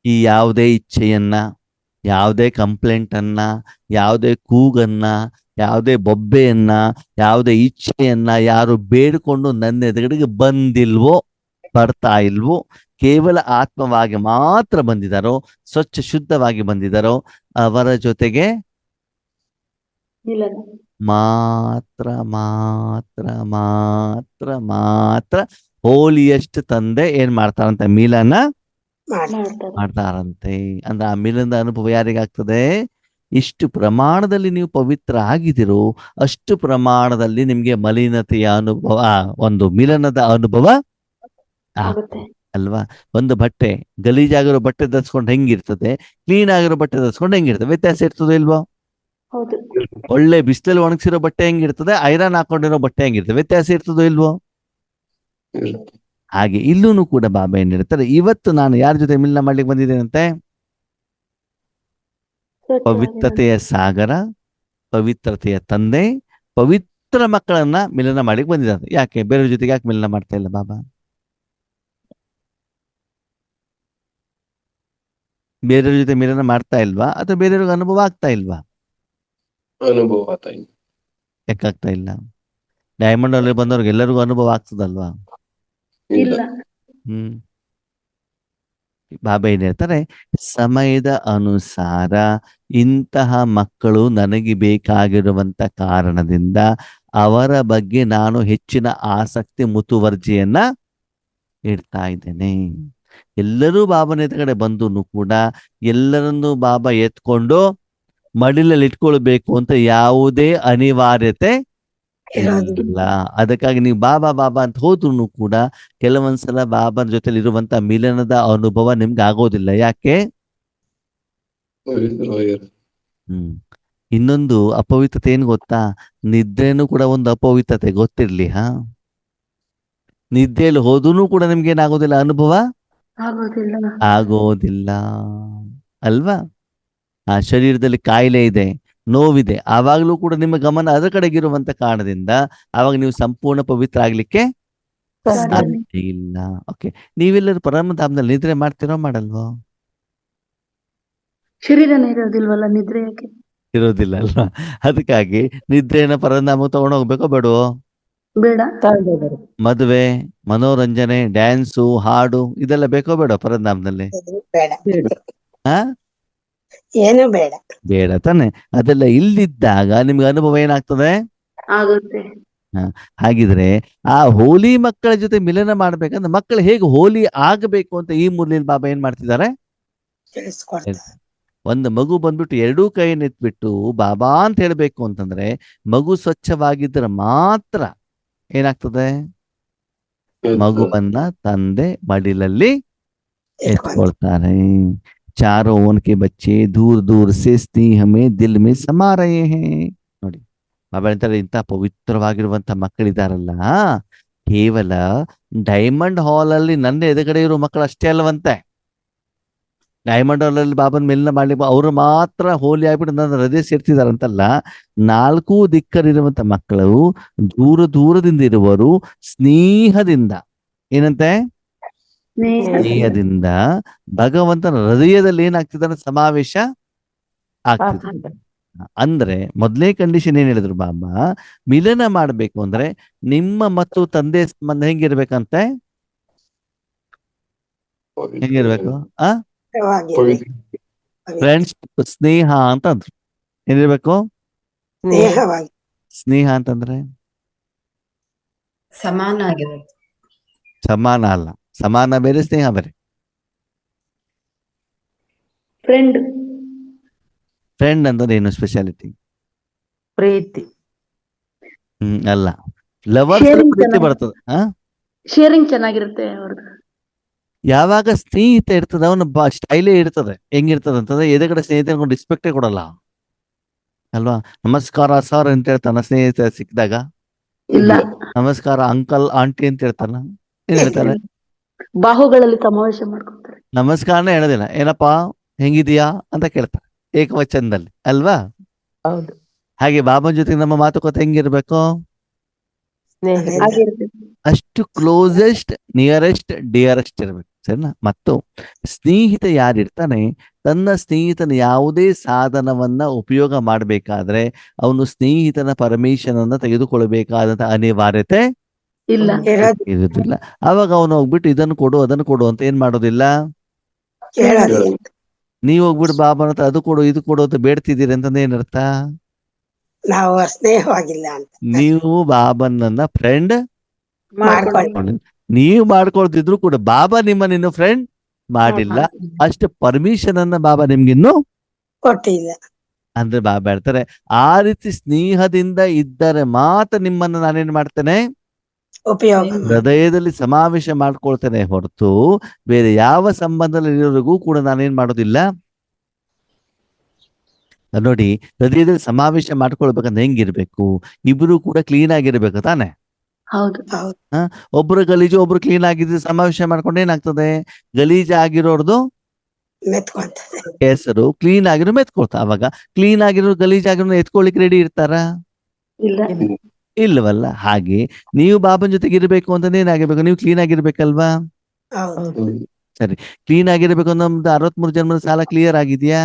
ಈ ಯಾವುದೇ ಇಚ್ಛೆಯನ್ನ, ಯಾವುದೇ ಕಂಪ್ಲೇಂಟ್ ಅನ್ನ, ಯಾವುದೇ ಕೂಗನ್ನ, ಯಾವುದೇ ಬೊಬ್ಬೆಯನ್ನ, ಯಾವುದೇ ಇಚ್ಛೆಯನ್ನ ಯಾರು ಬೇಡಿಕೊಂಡು ನನ್ನ ಎದುರುಗಡೆಗೆ ಬಂದಿಲ್ವೋ, ಬರ್ತಾ ಇಲ್ವೋ, ಕೇವಲ ಆತ್ಮವಾಗಿ ಮಾತ್ರ ಬಂದಿದ್ದಾರೋ, ಸ್ವಚ್ಛ ಶುದ್ಧವಾಗಿ ಬಂದಿದ್ದಾರೋ ಅವರ ಜೊತೆಗೆ ಮಿಲನ. ಮಾತ್ರ ಮಾತ್ರ ಮಾತ್ರ ಮಾತ್ರ ಹೋಲಿಯಸ್ಟ್ ತಂದೆ ಏನ್ ಮಾಡ್ತಾರಂತೆ, ಮಿಲನ ಮಾಡ್ತಾರೆ. ಮಾಡ್ತಾರಂತೆ. ಅಂದ್ರೆ ಆ ಮಿಲನದ ಅನುಭವ ಯಾರಿಗಾಗ್ತದೆ? ಇಷ್ಟು ಪ್ರಮಾಣದಲ್ಲಿ ನೀವು ಪವಿತ್ರ ಆಗಿದಿರೋ ಅಷ್ಟು ಪ್ರಮಾಣದಲ್ಲಿ ನಿಮ್ಗೆ ಮಲಿನತೆಯ ಅನುಭವ, ಒಂದು ಮಿಲನದ ಅನುಭವ ಆಗುತ್ತೆ. ಅಲ್ವಾ? ಒಂದು ಬಟ್ಟೆ ಗಲೀಜಾಗಿರೋ ಬಟ್ಟೆ ಧರಿಸ್ಕೊಂಡು ಹೆಂಗಿರ್ತದೆ, ಕ್ಲೀನ್ ಆಗಿರೋ ಬಟ್ಟೆ ಧರಿಸ್ಕೊಂಡು ಹೆಂಗಿರ್ತದೆ, ವ್ಯತ್ಯಾಸ ಇರ್ತದೆ ಇಲ್ವೋ? ಹೌದು. ಒಳ್ಳೆ ಬಿಸಿಲಲ್ಲಿ ಒಣಗಿಸಿರೋ ಬಟ್ಟೆ ಹೆಂಗಿರ್ತದೆ, ಐರನ್ ಹಾಕೊಂಡಿರೋ ಬಟ್ಟೆ ಹೆಂಗಿರ್ತದೆ, ವ್ಯತ್ಯಾಸ ಇರ್ತದೋ ಇಲ್ವೋ? ಇರುತ್ತೆ. ಹಾಗೆ ಇಲ್ಲೂ ಕೂಡ ಬಾಬಾ ಏನ್ ಹೇಳ್ತಾರೆ, ಇವತ್ತು ನಾನು ಯಾರ ಜೊತೆ ಮಿಲನ ಮಾಡ್ಲಿಕ್ಕೆ ಬಂದಿದ್ದೇನಂತೆ? ಪವಿತ್ರತೆಯ ಸಾಗರ, ಪವಿತ್ರತೆಯ ತಂದೆ, ಪವಿತ್ರ ಮಕ್ಕಳನ್ನ ಮಿಲನ ಮಾಡ್ಲಿಕ್ಕೆ ಬಂದಿದ್ದಾರೆ. ಯಾಕೆ ಬೇರೆಯವ್ರ ಜೊತೆಗೆ ಯಾಕೆ ಮಿಲನ ಮಾಡ್ತಾ ಇಲ್ಲ ಬಾಬಾ? ಬೇರೆಯವ್ರ ಜೊತೆ ಮಿಲನ ಮಾಡ್ತಾ ಇಲ್ವಾ, ಅಥವಾ ಬೇರೆಯವ್ರಿಗೆ ಅನುಭವ ಆಗ್ತಾ ಇಲ್ವಾ? ಅನುಭವ ಆತ ಇಲ್ಲ. ಯಾಕಾಗ್ತಾ ಇಲ್ಲ? ಡೈಮಂಡ್ ಅಲ್ಲಿ ಬಂದವ್ರಿಗೆ ಎಲ್ಲರಿಗೂ ಅನುಭವ ಆಗ್ತದಲ್ವಾ? ಇಲ್ಲ. ಬಾಬಾ ಏನ್ ಹೇಳ್ತಾರೆ, ಸಮಯದ ಅನುಸಾರ ಇಂತಹ ಮಕ್ಕಳು ನನಗೆ ಬೇಕಾಗಿರುವಂತ ಕಾರಣದಿಂದ ಅವರ ಬಗ್ಗೆ ನಾನು ಹೆಚ್ಚಿನ ಆಸಕ್ತಿ ಮುತುವರ್ಜಿಯನ್ನ ಇಡ್ತಾ ಇದ್ದೇನೆ. ಎಲ್ಲರೂ ಬಾಬನ ಎದುರುಗಡೆ ಬಂದು ಕೂಡ ಎಲ್ಲರನ್ನು ಬಾಬಾ ಎತ್ಕೊಂಡು ಮಡಿಲಲ್ಲಿ ಇಟ್ಕೊಳ್ಬೇಕು ಅಂತ ಯಾವುದೇ ಅನಿವಾರ್ಯತೆ ಇಲ್ಲ. ಅದಕ್ಕಾಗಿ ನೀವು ಬಾಬಾ ಬಾಬಾ ಅಂತ ಹೋದ್ರು ಕೂಡ ಕೆಲವೊಂದ್ಸಲ ಬಾಬಾನ ಜೊತೆಲಿ ಇರುವಂತ ಮಿಲನದ ಅನುಭವ ನಿಮ್ಗೆ ಆಗೋದಿಲ್ಲ. ಯಾಕೆ? ಪವಿತ್ರವಾಗಿರು. ಇನ್ನೊಂದು ಅಪವಿತ್ರತೆ ಏನ್ ಗೊತ್ತಾ? ನಿದ್ರೆನೂ ಕೂಡ ಒಂದು ಅಪವಿತ್ರತೆ, ಗೊತ್ತಿರ್ಲಿ. ನಿದ್ದೆಯಲ್ಲಿ ಹೋದೂ ಕೂಡ ನಿಮ್ಗೆ ಏನಾಗೋದಿಲ್ಲ, ಅನುಭವ ಆಗೋದಿಲ್ಲ ಅಲ್ವಾ? ಆ ಶರೀರದಲ್ಲಿ ಕಾಯಿಲೆ ಇದೆ, ನೋವಿದೆ, ಆವಾಗ್ಲೂ ಕೂಡ ನಿಮ್ಮ ಗಮನ ಅದರ ಕಡೆಗಿರುವಂತ ಕಾರಣದಿಂದ ಆವಾಗ ನೀವು ಸಂಪೂರ್ಣ ಪವಿತ್ರ ಆಗ್ಲಿಕ್ಕೆ ಸಾಧ್ಯ ಇಲ್ಲ. ಓಕೆ, ನೀವೆಲ್ಲರೂ ಪರಮಧಾಮದಲ್ಲಿ ನಿದ್ರೆ ಮಾಡ್ತಿರೋ ಮಾಡಲ್ವೋ? ಶರೀರನೇ ಇರೋದಿಲ್ವಲ್ಲ, ನಿದ್ರೆ ಯಾಕೆ ಇರೋದಿಲ್ಲ ಅಲ್ವಾ? ಅದಕ್ಕಾಗಿ ನಿದ್ರೆನ ಪರಮಧಾಮ ತಗೊಂಡು ಹೋಗ್ಬೇಕೋ ಬೇಡವೋ? ಬೇಡ. ಮದುವೆ, ಮನೋರಂಜನೆ, ಡ್ಯಾನ್ಸು, ಹಾಡು ಇದೆಲ್ಲ ಬೇಕೋ ಬೇಡ ಪರಮಧಾಮದಲ್ಲಿ? ಬೇಡ. ಹಾ, ಏನು ಬೇಡ. ಬೇಡ ತಾನೆ? ಅದೆಲ್ಲ ಇಲ್ಲಿದ್ದಾಗ ನಿಮ್ಗೆ ಅನುಭವ ಏನಾಗ್ತದೆ? ಆಗುತ್ತೆ. ಹಾಗಿದ್ರೆ ಆ ಹೋಲಿ ಮಕ್ಕಳ ಜೊತೆ ಮಿಲನ ಮಾಡ್ಬೇಕಂದ್ರೆ ಮಕ್ಕಳು ಹೇಗೆ ಹೋಲಿ ಆಗಬೇಕು ಅಂತ ಈ ಮುರಳಿಯಲ್ಲಿ ಬಾಬಾ ಏನ್ ಮಾಡ್ತಿದ್ದಾರೆ? ತಿಳಿಸ್ಕೊಡ್ತಾರೆ. ಒಂದು ಮಗು ಬಂದ್ಬಿಟ್ಟು ಎರಡೂ ಕೈಯನ್ನು ಎತ್ಬಿಟ್ಟು ಬಾಬಾ ಅಂತ ಹೇಳ್ಬೇಕು ಅಂತಂದ್ರೆ ಮಗು ಸ್ವಚ್ಛವಾಗಿದ್ರೆ ಮಾತ್ರ ಏನಾಗ್ತದೆ? ಮಗುವನ್ನ ತಂದೆ ಮಡಿಲಲ್ಲಿ ಎತ್ಕೊಳ್ತಾರೆ. चारों उनके बच्चे दूर दूर से स्नेह में दिल में समा रहे हैं. ನೋಡಿ ಬಾಬಾ ಹೇಳ್ತಾರೆ, ಇಂಥ ಪವಿತ್ರವಾಗಿರುವಂತ ಮಕ್ಕಳಿದಾರಲ್ಲ, ಕೇವಲ ಡೈಮಂಡ್ ಹಾಲ್ ಅಲ್ಲಿ ನನ್ನ ಎದುರುಗಡೆ ಇರೋ ಮಕ್ಕಳು ಅಷ್ಟೇ ಅಲ್ಲವಂತೆ. ಡೈಮಂಡ್ ಹಾಲ್ ಅಲ್ಲಿ ಬಾಬನ್ ಮಿಲನ ಮಾಡ್ಲಿಕ್ಕೆ ಅವರು ಮಾತ್ರ ಹೋಲಿ ಆಗ್ಬಿಟ್ಟು ನನ್ನ ಹೃದಯ ಸೇರ್ತಿದಾರಂತಲ್ಲ, 4 ದಿಕ್ಕರಿರುವಂತ ಮಕ್ಕಳು ದೂರ ದೂರದಿಂದ ಇರುವರು ಸ್ನೇಹದಿಂದ, ಏನಂತೆ? ಸ್ನೇಹದಿಂದ ಭಗವಂತನ ಹೃದಯದಲ್ಲಿ ಏನಾಗ್ತಿದ್ದಾರೆ? ಸಮಾವೇಶ ಆಗ್ತಿದೆ. ಅಂದ್ರೆ ಮೊದಲೇ ಕಂಡೀಷನ್ ಏನ್ ಹೇಳಿದ್ರು ಬಾಬಾ? ಮಿಲನ ಮಾಡ್ಬೇಕು ಅಂದ್ರೆ ನಿಮ್ಮ ಮತ್ತು ತಂದೆ ಸಂಬಂಧ ಹೆಂಗಿರ್ಬೇಕಂತೆ? ಹೆಂಗಿರ್ಬೇಕು? ಫ್ರೆಂಡ್ಶಿಪ್, ಸ್ನೇಹ ಅಂತ ಅಂದ್ರು. ಏನಿರ್ಬೇಕು? ಸ್ನೇಹ ಅಂತಂದ್ರೆ ಸಮಾನ ಆಗಿರೋದು. ಸಮಾನ ಅಲ್ಲ, ಸಮಾನ ಬೇರೆ, ಸ್ನೇಹ ಬೇರೆ. ಫ್ರೆಂಡ್ ಅಂದ್ರೆ ಏನು ಸ್ಪೆಷಾಲಿಟಿ? ಪ್ರೀತಿ. ಅಲ್ಲ, ಲವರ್ಸ್ ಪ್ರೀತಿ ಬರ್ತದೆ. ಶೇರಿಂಗ್ ಚೆನ್ನಾಗಿರುತ್ತೆ ಅವ್ರದ್ದು. ಯಾವಾಗ ಸ್ನೇಹಿತ ಇರ್ತದೆ ಅವನ ಸ್ಟೈಲೇ ಇರ್ತದೆ. ಹೆಂಗಿರ್ತದೆ ಅಂತಂದ್ರೆ ಎದುರುಗಡೆ ಸ್ನೇಹಿತ ರೆಸ್ಪೆಕ್ಟೇ ಕೊಡಲ್ಲ ಅಲ್ವಾ? ನಮಸ್ಕಾರ ಸರ್ ಅಂತ ಹೇಳ್ತಾನ ಸ್ನೇಹಿತ ಸಿಕ್ಕಿದಾಗ? ಇಲ್ಲ. ನಮಸ್ಕಾರ ಅಂಕಲ್, ಆಂಟಿ ಅಂತ ಹೇಳ್ತಾನ? ಏನ್ ಹೇಳ್ತಾನೆ? ಬಾಹುಗಳಲ್ಲಿ ಸಮಾವೇಶ ಮಾಡ್ಕೊತಾರೆ. ನಮಸ್ಕಾರನೇ ಹೇಳೋದಿಲ್ಲ, ಏನಪ್ಪಾ ಹೆಂಗಿದೀಯಾ ಅಂತ ಕೇಳ್ತಾರೆ ಏಕವಚನದಲ್ಲಿ ಅಲ್ವಾ? ಹೌದು. ಹಾಗೆ ಬಾಬನ ಜೊತೆಗೆ ನಮ್ಮ ಮಾತುಕತೆ ಹೆಂಗಿರ್ಬೇಕು? ಸ್ನೇಹ. ಹಾಗಿರುತ್ತೆ. ಅಷ್ಟು ಕ್ಲೋಸೆಸ್ಟ್, ನಿಯರೆಸ್ಟ್, ಡಿಯರೆಸ್ಟ್ ಇರ್ಬೇಕು. ಸರಿನಾ? ಮತ್ತು ಸ್ನೇಹಿತ ಯಾರಿರ್ತಾನೆ, ತನ್ನ ಸ್ನೇಹಿತನ ಯಾವುದೇ ಸಾಧನವನ್ನ ಉಪಯೋಗ ಮಾಡಬೇಕಾದ್ರೆ ಅವನು ಸ್ನೇಹಿತನ ಪರ್ಮಿಷನ್ ಅನ್ನ ತೆಗೆದುಕೊಳ್ಬೇಕಾದಂತ ಅನಿವಾರ್ಯತೆ ಇಲ್ಲ. ಇರೋದಿಲ್ಲ, ಇರುವುದಿಲ್ಲ. ಅವಾಗ ಅವನು ಹೋಗ್ಬಿಟ್ಟು ಇದನ್ನು ಕೊಡು ಅದನ್ನು ಕೊಡು ಅಂತ ಏನ್ ಮಾಡೋದಿಲ್ಲ. ಕೇಳೋದಿಲ್ಲ. ನೀವು ಹೋಗ್ಬಿಟ್ಟು ಬಾಬನ ಹತ್ರ ಅದು ಕೊಡು ಇದು ಕೊಡು ಅಂತ ಬೇಡ್ತಿದ್ದೀರಿ ಅಂತಂದ್ರೆ ಏನರ್ಥ? ನಾವು ಸ್ನೇಹವಾಗಿಲ್ಲ ಅಂತ ನೀವು ಬಾಬನನ್ನ ಫ್ರೆಂಡ್ ಮಾಡ್ಕೊಳ್ಳಿ. ನೀವು ಮಾಡ್ಕೊಳ್ತಿದ್ರು ಕೂಡ ಬಾಬಾ ನಿಮ್ಮನ್ನ ಫ್ರೆಂಡ್ ಮಾಡಿಲ್ಲ. ಅಷ್ಟು ಪರ್ಮಿಷನ್ ಅನ್ನ ಬಾಬಾ ನಿಮ್ಗಿನ್ನು ಕೊಟ್ಟಿಲ್ಲ. ಅಂದ್ರೆ ಬಾಬಾ ಹೇಳ್ತಾರೆ, ಆ ರೀತಿ ಸ್ನೇಹದಿಂದ ಇದ್ದರೆ ಮಾತ್ರ ನಿಮ್ಮನ್ನ ನಾನೇನ್ ಮಾಡ್ತೇನೆ, ಉಪಯೋಗ ಹೃದಯದಲ್ಲಿ ಸಮಾವೇಶ ಮಾಡ್ಕೊಳ್ತೇನೆ ಹೊರತು ಬೇರೆ ಯಾವ ಸಂಬಂಧದಲ್ಲಿ ಇರೋರಿಗೂ ಕೂಡ ನಾನೇನ್ ಮಾಡೋದಿಲ್ಲ. ನೋಡಿ, ಹೃದಯದಲ್ಲಿ ಸಮಾವೇಶ ಮಾಡ್ಕೊಳ್ಬೇಕಂದ್ರೆ ಹೆಂಗಿರ್ಬೇಕು? ಇಬ್ರು ಕೂಡ ಕ್ಲೀನ್ ಆಗಿರ್ಬೇಕು ತಾನೆ. ಹೌದು. ಹೌದು. ಒಬ್ರು ಗಲೀಜು ಒಬ್ರು ಕ್ಲೀನ್ ಆಗಿದ್ರೆ ಸಮಾವೇಶ ಮಾಡ್ಕೊಂಡು ಏನಾಗ್ತದೆ, ಗಲೀಜ್ ಆಗಿರೋರ್ದು ಮೆತ್ಕೊಂತದೆ. ಹೆಸರು, ಕ್ಲೀನ್ ಆಗಿರೋ ಮೆತ್ಕೊಳ್ತಾ. ಅವಾಗ ಕ್ಲೀನ್ ಆಗಿರೋ ಗಲೀಜ್ ಆಗಿರೋ ಎತ್ಕೊಳಿಕ್ ರೆಡಿ ಇರ್ತಾರ? ಇಲ್ಲ. ಇಲ್ವಲ್ಲ. ಹಾಗೆ ನೀವು ಬಾಬನ್ ಜೊತೆಗೆ ಇರ್ಬೇಕು ಅಂತಂದ್ರೆ ಏನಾಗಿರ್ಬೇಕು, ನೀವು ಕ್ಲೀನ್ ಆಗಿರ್ಬೇಕಲ್ವಾ? ಹೌದು. ಸರಿ, ಕ್ಲೀನ್ ಆಗಿರ್ಬೇಕು ಅನ್ನೋ ನಮ್ದು 63 ಜನ್ಮದ ಸಾಲ ಕ್ಲಿಯರ್ ಆಗಿದ್ಯಾ?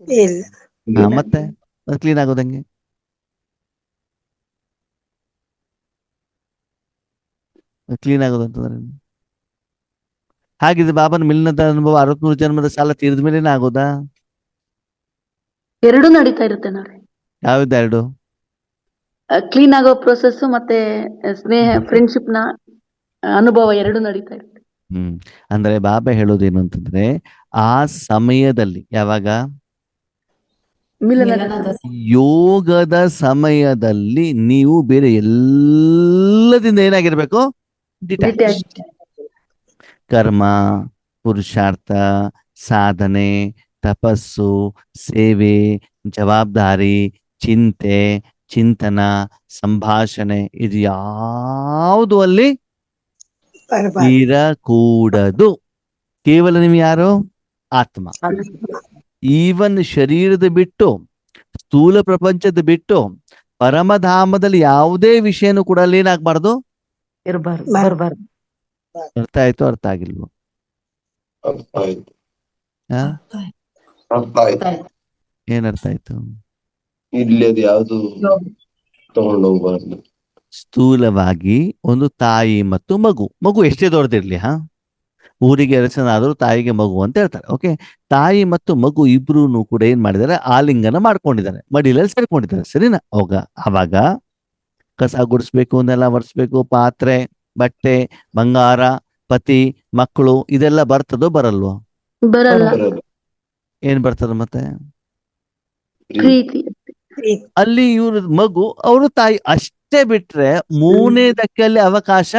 ಇಲ್ಲ. ಮತ್ತೆ ಕ್ಲೀನ್ ಆಗೋದಂಗೆ. ಕ್ಲೀನ್ ಆಗೋದು ಅಂತಂದ್ರೆ ಹಾಗಿದ್ರೆ ಬಾಬನ ಮಿಲನದ ಅನುಭವ 63 ಜನ್ಮದ ಸಾಲ ತೀರಿದ ಮೇಲೆ ಆಗೋದಾ? ಎರಡು ನಡೀತಾ ಇರುತ್ತೆ ನೋಡ್ರಿ. ಯಾವ್ದೆರಡು? ಕ್ಲೀನ್ ಆಗೋ ಪ್ರೊಸೆಸ್ ಮತ್ತೆ ಸ್ನೇಹ ಫ್ರೆಂಡ್ಶಿಪ್ ನ ಅನುಭವ ಎರಡು ನಡೀತಾ ಇರುತ್ತೆ. ಅಂದ್ರೆ ಬಾಬಾ ಹೇಳೋದೇನು ಅಂತಂದ್ರೆ, ಆ ಸಮಯದಲ್ಲಿ ಯಾವಾಗ ಮಿಲನದ ಯೋಗದ ಸಮಯದಲ್ಲಿ ನೀವು ಬೇರೆ ಎಲ್ಲದಿಂದ ಏನಾಗಿರ್ಬೇಕು, ಡಿಟ್ಯಾಚ್. ಕರ್ಮ, ಪುರುಷಾರ್ಥ, ಸಾಧನೆ, ತಪಸ್ಸು, ಸೇವೆ, ಜವಾಬ್ದಾರಿ, ಚಿಂತೆ, ಚಿಂತನ, ಸಂಭಾಷಣೆ, ಇದು ಯಾವುದು ಅಲ್ಲಿ ಇರಕೂಡದು. ಕೇವಲ ನೀವು ಯಾರು? ಆತ್ಮ. ಈವನ್ ಶರೀರದ ಬಿಟ್ಟು, ಸ್ಥೂಲ ಪ್ರಪಂಚದ ಬಿಟ್ಟು, ಪರಮಧಾಮದಲ್ಲಿ ಯಾವುದೇ ವಿಷಯನೂ ಕೂಡ ಅಲ್ಲಿ ಏನಾಗ್ಬಾರ್ದು, ಬರ್ಬಾರ್ದು. ಅರ್ಥ ಆಯ್ತು? ಅರ್ಥ ಆಗಿಲ್ವೋ? ಏನ್ ಅರ್ಥ ಆಯ್ತು? ಇಲ್ಲಿ ಅದು ಯಾವ್ದು ತಗೊಂಡು ಹೋಗ್ಬಾರ್ದು. ಸ್ಥೂಲವಾಗಿ ಒಂದು ತಾಯಿ ಮತ್ತು ಮಗು ಎಷ್ಟೇ ದೊಡ್ಡದಿರ್ಲಿ, ಊರಿಗೆ ಅರಸನಾದರೂ ತಾಯಿಗೆ ಮಗು ಅಂತ ಹೇಳ್ತಾರೆ. ಓಕೆ, ತಾಯಿ ಮತ್ತು ಮಗು ಇಬ್ರು ಕೂಡ ಏನ್ ಮಾಡಿದ್ದಾರೆ, ಆಲಿಂಗನ ಮಾಡ್ಕೊಂಡಿದ್ದಾರೆ, ಮಡಿಲಲ್ಲಿ ಸೇರ್ಕೊಂಡಿದ್ದಾರೆ. ಸರಿನಾ? ಅವಾಗ ಕಸ ಗುಡಿಸ್ಬೇಕು, ನೆಲ ಒರೆಸ್ಬೇಕು, ಪಾತ್ರೆ, ಬಟ್ಟೆ, ಬಂಗಾರ, ಪತಿ, ಮಕ್ಕಳು, ಇದೆಲ್ಲ ಬರ್ತದೋ ಬರಲ್ವೋ? ಬರಲ್ಲ. ಏನ್ ಬರ್ತದ ಮತ್ತೆ? ಪ್ರೀತಿ. ಅಲ್ಲಿ ಇವ್ರ ಮಗು, ಅವರು ತಾಯಿ ಅಷ್ಟೇ ಬಿಟ್ರೆ ಮೂರನೇದಕ್ಕೆ ಅಲ್ಲಿ ಅವಕಾಶ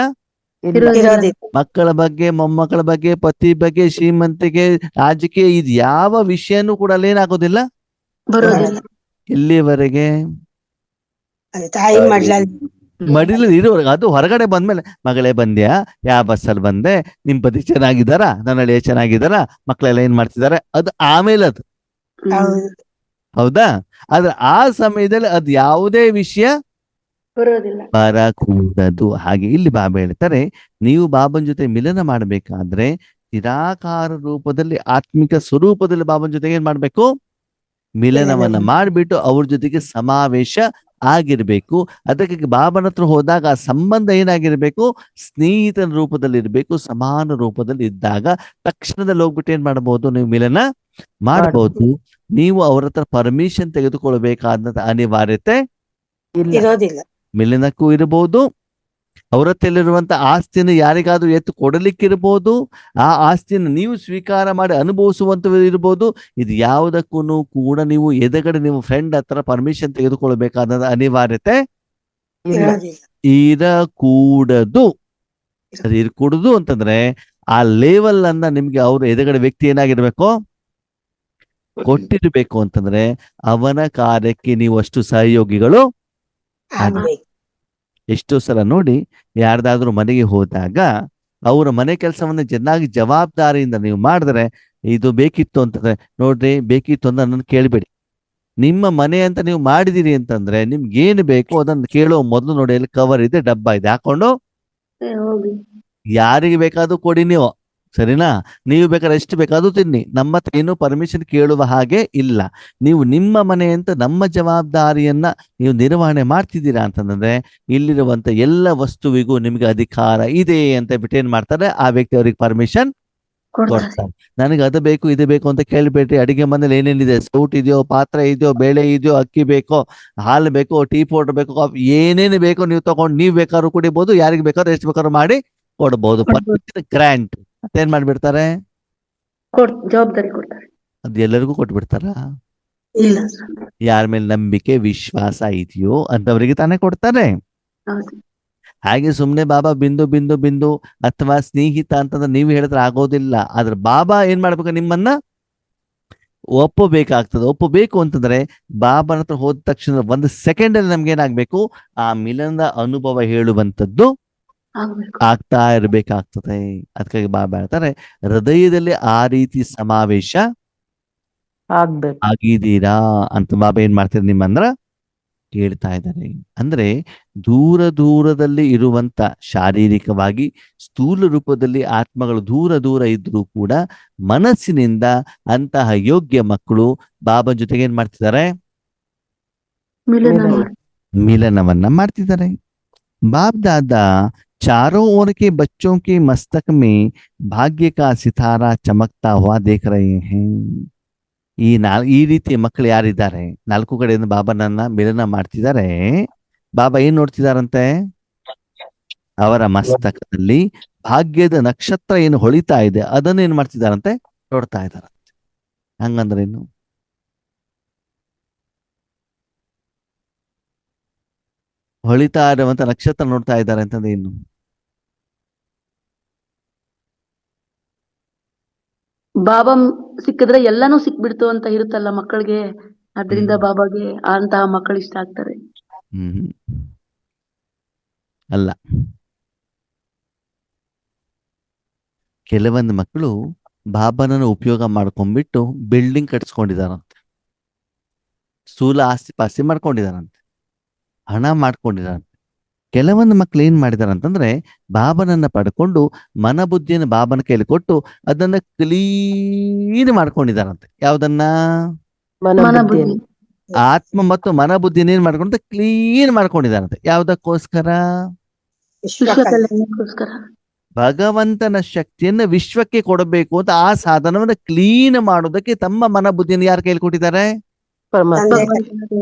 ಇರೋದಿಲ್ಲ. ಮಕ್ಕಳ ಬಗ್ಗೆ, ಮೊಮ್ಮಕ್ಕಳ ಬಗ್ಗೆ, ಪತಿ ಬಗ್ಗೆ, ಶ್ರೀಮಂತಿಗೆ, ರಾಜಕೀಯ, ಇದು ಯಾವ ವಿಷಯನೂ ಕೂಡ ಅಲ್ಲಿ ಏನಾಗೋದಿಲ್ಲ, ಬರೋದಿಲ್ಲ. ಇಲ್ಲಿವರೆಗೆ ತಾಯಿ ಮಡ್ಲಲ್ಲಿ ಮಡಿಲಲ್ಲಿ ಇರೋವರೆಗೆ. ಅದು ಹೊರಗಡೆ ಬಂದ್ಮೇಲೆ, ಮಗಳೇ ಬಂದ್ಯಾ, ಯಾವ ಬಸ್ಸಲ್ಲಿ ಬಂದೆ, ನಿಮ್ ಪತಿ ಚೆನ್ನಾಗಿದ್ದಾರಾ, ನನ್ನ ಹಳೆಯ ಚೆನ್ನಾಗಿದ್ದಾರಾ, ಮಕ್ಕಳೆಲ್ಲ ಏನ್ ಮಾಡ್ತಿದ್ದಾರೆ, ಅದು ಆಮೇಲೆ ಅದು. ಹೌದು. ಹೌದಾ? ಆದ್ರೆ ಆ ಸಮಯದಲ್ಲಿ ಅದು ಯಾವುದೇ ವಿಷಯ ಬರೋದಿಲ್ಲ, ಬರಕೂಡದು. ಹಾಗೆ ಇಲ್ಲಿ ಬಾಬಾ ಹೇಳ್ತಾರೆ, ನೀವು ಬಾಬನ್ ಜೊತೆ ಮಿಲನ ಮಾಡ್ಬೇಕಾದ್ರೆ ನಿರಾಕಾರ ರೂಪದಲ್ಲಿ, ಆತ್ಮಿಕ ಸ್ವರೂಪದಲ್ಲಿ ಬಾಬನ್ ಜೊತೆಗೆ ಏನ್ ಮಾಡ್ಬೇಕು, ಮಿಲನವನ್ನ ಮಾಡ್ಬಿಟ್ಟು ಅವ್ರ ಜೊತೆಗೆ ಸಮಾವೇಶ ಆಗಿರ್ಬೇಕು. ಅದಕ್ಕೆ ಬಾಬನ ಹತ್ರ ಹೋದಾಗ ಆ ಸಂಬಂಧ ಏನಾಗಿರ್ಬೇಕು, ಸ್ನೇಹಿತನ ರೂಪದಲ್ಲಿ ಇರ್ಬೇಕು. ಸಮಾನ ರೂಪದಲ್ಲಿ ಇದ್ದಾಗ ತಕ್ಷಣದಲ್ಲಿ ಹೋಗ್ಬಿಟ್ಟು ಏನ್ ಮಾಡಬಹುದು, ನೀವು ಮಿಲನ ಮಾಡಬಹುದು. ನೀವು ಅವ್ರ ಹತ್ರ ಪರ್ಮಿಷನ್ ತೆಗೆದುಕೊಳ್ಬೇಕಾದಂತ ಅನಿವಾರ್ಯತೆ ಇರೋದಿಲ್ಲ. ಮಿಲನಕ್ಕೂ ಇರಬಹುದು. ಅವ್ರ ಹತ್ರಲ್ಲಿರುವಂತ ಆಸ್ತಿಯನ್ನು ಯಾರಿಗಾದ್ರೂ ಎತ್ತು ಕೊಡಲಿಕ್ಕಿರ್ಬೋದು, ಆ ಆಸ್ತಿಯನ್ನು ನೀವು ಸ್ವೀಕಾರ ಮಾಡಿ ಅನುಭವಿಸುವಂತ ಇರ್ಬೋದು. ಇದು ಯಾವುದಕ್ಕೂ ಕೂಡ ನೀವು ಎದುರುಗಡೆ ನೀವು ಫ್ರೆಂಡ್ ಹತ್ರ ಪರ್ಮಿಷನ್ ತೆಗೆದುಕೊಳ್ಬೇಕಾದ ಅನಿವಾರ್ಯತೆ ಇರಕೂಡದು. ಅದು ಇರಕೂಡದು ಅಂತಂದ್ರೆ ಆ ಲೆವೆಲ್ ಅನ್ನ ನಿಮ್ಗೆ ಅವ್ರ ಎದುರುಗಡೆ ವ್ಯಕ್ತಿ ಏನಾಗಿರ್ಬೇಕು, ಕೊಟ್ಟಿರ್ಬೇಕು. ಅಂತಂದ್ರೆ ಅವನ ಕಾರ್ಯಕ್ಕೆ ನೀವು ಅಷ್ಟು ಸಹಯೋಗಿಗಳು. ಎಷ್ಟೋ ಸಲ ನೋಡಿ, ಯಾರ್ದಾದ್ರೂ ಮನೆಗೆ ಹೋದಾಗ ಅವರ ಮನೆ ಕೆಲಸವನ್ನ ಚೆನ್ನಾಗಿ ಜವಾಬ್ದಾರಿಯಿಂದ ನೀವು ಮಾಡಿದ್ರೆ, ಇದು ಬೇಕಿತ್ತು ಅಂತಂದ್ರೆ, ನೋಡ್ರಿ ಬೇಕಿತ್ತು ಅಂತ ನನ್ನನ್ನು ಕೇಳಬೇಡಿ. ನಿಮ್ಮ ಮನೆ ಅಂತ ನೀವು ಮಾಡಿದಿರಿ ಅಂತಂದ್ರೆ ನಿಮ್ಗೆ ಏನು ಬೇಕು ಅದನ್ನ ಕೇಳೋ ಮೊದಲು ನೋಡಿ, ಅಲ್ಲಿ ಕವರ್ ಇದೆ, ಡಬ್ಬ ಇದೆ, ಹಾಕೊಂಡು ಯಾರಿಗೆ ಬೇಕಾದ್ರೂ ಕೊಡಿ. ನೀವು ಸರಿನಾ? ನೀವು ಬೇಕಾದ್ರೆ ಎಷ್ಟು ಬೇಕಾದ್ರೂ ತಿನ್ನಿ, ನಮ್ಮ ಹತ್ರ ಏನು ಪರ್ಮಿಷನ್ ಕೇಳುವ ಹಾಗೆ ಇಲ್ಲ. ನೀವು ನಿಮ್ಮ ಮನೆ ಅಂತ ನಮ್ಮ ಜವಾಬ್ದಾರಿಯನ್ನ ನೀವು ನಿರ್ವಹಣೆ ಮಾಡ್ತಿದ್ದೀರಾ ಅಂತಂದ್ರೆ ಇಲ್ಲಿರುವಂತ ಎಲ್ಲ ವಸ್ತುವಿಗೂ ನಿಮ್ಗೆ ಅಧಿಕಾರ ಇದೆ ಅಂತ ಬಿಟ್ಟು ಏನ್ ಮಾಡ್ತಾರೆ, ಆ ವ್ಯಕ್ತಿ ಅವ್ರಿಗೆ ಪರ್ಮಿಷನ್ ಕೊಡ್ತಾರೆ. ಕೊಡ್ತಾರೆ. ನನಗೆ ಅದು ಬೇಕು ಇದು ಬೇಕು ಅಂತ ಕೇಳ್ಬೇಡ್ರಿ. ಅಡಿಗೆ ಮನೇಲಿ ಏನೇನಿದೆ, ಸೌಟ್ ಇದೆಯೋ, ಪಾತ್ರೆ ಇದೆಯೋ, ಬೇಳೆ ಇದೆಯೋ, ಅಕ್ಕಿ ಬೇಕೋ, ಹಾಲು ಬೇಕೋ, ಟೀ ಪೌಡರ್ ಬೇಕೋ, ಏನೇನು ಬೇಕೋ ನೀವು ತಗೊಂಡು ನೀವು ಬೇಕಾದ್ರೂ ಕುಡಿಬಹುದು, ಯಾರಿಗೆ ಬೇಕಾದ್ರೂ ಎಷ್ಟು ಬೇಕಾದ್ರೂ ಮಾಡಿ ಕೊಡ್ಬೋದು. ಗ್ರ್ಯಾಂಟ್ ಅಂತ ಏನ್ ಮಾಡ್ಬಿಡ್ತಾರೆ, ಜವಾಬ್ದಾರಿ ಕೊಡ್ತಾರೆ. ಅದು ಎಲ್ಲರಿಗೂ ಕೊಟ್ಬಿಡ್ತಾರ? ಇಲ್ಲ. ಯಾರ ಮೇಲೆ ನಂಬಿಕೆ ವಿಶ್ವಾಸ ಇದೆಯೋ ಅಂತವರಿಗೆ ತಾನೇ ಕೊಡ್ತಾರೆ. ಹೌದು. ಹಾಗೆ ಸುಮ್ನೆ ಬಾಬಾ ಬಿಂದು ಬಿಂದು ಬಿಂದು ಅಥವಾ ಸ್ನೇಹಿತ ಅಂತಂದ್ರೆ ನೀವು ಹೇಳಿದ್ರೆ ಆಗೋದಿಲ್ಲ. ಆದ್ರೆ ಬಾಬಾ ಏನ್ ಮಾಡ್ಬೇಕು, ನಿಮ್ಮನ್ನ ಒಪ್ಪಬೇಕಾಗ್ತದೆ. ಒಪ್ಪಬೇಕು ಅಂತಂದ್ರೆ ಬಾಬಾನ ಹತ್ರ ಹೋದ ತಕ್ಷಣ 1 ಸೆಕೆಂಡ್ ಅಲ್ಲಿ ನಮ್ಗೆ ಏನಾಗ್ಬೇಕು, ಆ ಮಿಲನದ ಅನುಭವ ಹೇಳುವಂಥದ್ದು ಆಗ್ಬೇಕು. ಆಗ್ತಾ ಇರ್ಬೇಕಾಗ್ತದೆ. ಅದಕ್ಕಾಗಿ ಬಾಬಾ ಹೇಳ್ತಾರೆ, ಹೃದಯದಲ್ಲಿ ಆ ರೀತಿ ಸಮಾವೇಶ ಆಗ್ಬೇಕು. ಆಗಿದ್ದೀರಾ ಅಂತ ಬಾಬಾ ಏನ್ ಮಾಡ್ತಾರೆ, ನಿಮ್ಮಂದ್ರ ಕೇಳ್ತಾ ಇದ್ದಾರೆ. ಅಂದ್ರೆ ದೂರ ದೂರದಲ್ಲಿ ಇರುವಂತ ಶಾರೀರಿಕವಾಗಿ ಸ್ಥೂಲ ರೂಪದಲ್ಲಿ ಆತ್ಮಗಳು ದೂರ ದೂರ ಇದ್ರೂ ಕೂಡ ಮನಸ್ಸಿನಿಂದ ಅಂತಹ ಯೋಗ್ಯ ಮಕ್ಕಳು ಬಾಬಾ ಜೊತೆಗೆ ಏನ್ ಮಾಡ್ತಿದ್ದಾರೆ, ಮಿಲನ ಮಿಲನ. ಮಾಡಿ. मिलनवನ್ನ ಮಾಡ್ತಿದ್ದಾರೆ. बाप दादा चारों ओर के बच्चों के मस्तक में भाग्य का सितारा चमकता हुआ देख रहे हैं. ಈ ರೀತಿಯ ಮಕ್ಕಳು ಯಾರಿದ್ದಾರೆ, 4 ಕಡೆಯಿಂದ ಬಾಬಾನನ್ನ ಮಿಲನ ಮಾಡ್ತಿದ್ದಾರೆ. ಬಾಬಾ ಏನ್ ನೋಡ್ತಿದಾರಂತೆ, ಅವರ ಮಸ್ತಕದಲ್ಲಿ ಭಾಗ್ಯದ ನಕ್ಷತ್ರ ಏನು ಹೊಳಿತಾ ಇದೆ ಅದನ್ನ ಏನ್ ಮಾಡ್ತಿದಾರಂತೆ, ನೋಡ್ತಾ ಇದಾರಂತೆ. ಹಂಗಂದ್ರೆ ಏನು, ಹೊಳಿತಾ ಇರುವಂತ ನಕ್ಷತ್ರ ನೋಡ್ತಾ ಇದ್ದಾರೆ ಅಂತಂದ್ರೆ ಏನು? ಬಾಬಾ ಸಿಕ್ಕಿದ್ರೆ ಎಲ್ಲಾನು ಸಿಕ್ಬಿಡ್ತು ಅಂತ ಇರುತ್ತಲ್ಲ ಮಕ್ಕಳಿಗೆ, ಅದರಿಂದ ಬಾಬಾಗೆ ಅಂತಹ ಮಕ್ಕಳು ಇಷ್ಟ ಆಗ್ತಾರೆ. ಹ್ಮ್ ಅಲ್ಲ, ಕೆಲವೊಂದು ಮಕ್ಕಳು ಬಾಬಾನನ್ನು ಉಪಯೋಗ ಮಾಡ್ಕೊಂಡ್ಬಿಟ್ಟು ಬಿಲ್ಡಿಂಗ್ ಕಟ್ಸ್ಕೊಂಡಿದಾರಂತೆ, ಸ್ಥೂಲ ಆಸ್ತಿ ಪಾಸ್ತಿ ಮಾಡ್ಕೊಂಡಿದಾರಂತೆ, ಹಣ ಮಾಡ್ಕೊಂಡಿದಾರಂತೆ. ಕೆಲವೊಂದು ಮಕ್ಳು ಏನ್ ಮಾಡಿದಾರಂತಂದ್ರೆ ಬಾಬನನ್ನ ಪಡ್ಕೊಂಡು ಮನಬುದ್ಧಿಯನ್ನು ಬಾಬನ ಕೈಲಿ ಕೊಟ್ಟು ಅದನ್ನ ಕ್ಲೀನ್ ಮಾಡ್ಕೊಂಡಿದಾರಂತೆ. ಯಾವ್ದನ್ನ, ಮನಬುದ್ಧಿಯನ್ನು. ಮನಬುದ್ಧಿ. ಆತ್ಮ ಮತ್ತು ಮನಬುದ್ಧಿನ ಏನ್ ಮಾಡ್ಕೊಂಡು ಕ್ಲೀನ್ ಮಾಡ್ಕೊಂಡಿದಾರಂತೆ. ಯಾವ್ದಕ್ಕೋಸ್ಕರ, ವಿಶ್ವ ಕಲ್ಯಾಣಕ್ಕೋಸ್ಕರ. ಭಗವಂತನ ಶಕ್ತಿಯನ್ನ ವಿಶ್ವಕ್ಕೆ ಕೊಡಬೇಕು ಅಂತ ಆ ಸಾಧನವನ್ನ ಕ್ಲೀನ್ ಮಾಡೋದಕ್ಕೆ ತಮ್ಮ ಮನಬುದ್ಧಿಯನ್ನು ಯಾರ ಕೈಲಿ ಕೊಟ್ಟಿದ್ದಾರೆ? ಪರಮಾತ್ಮ.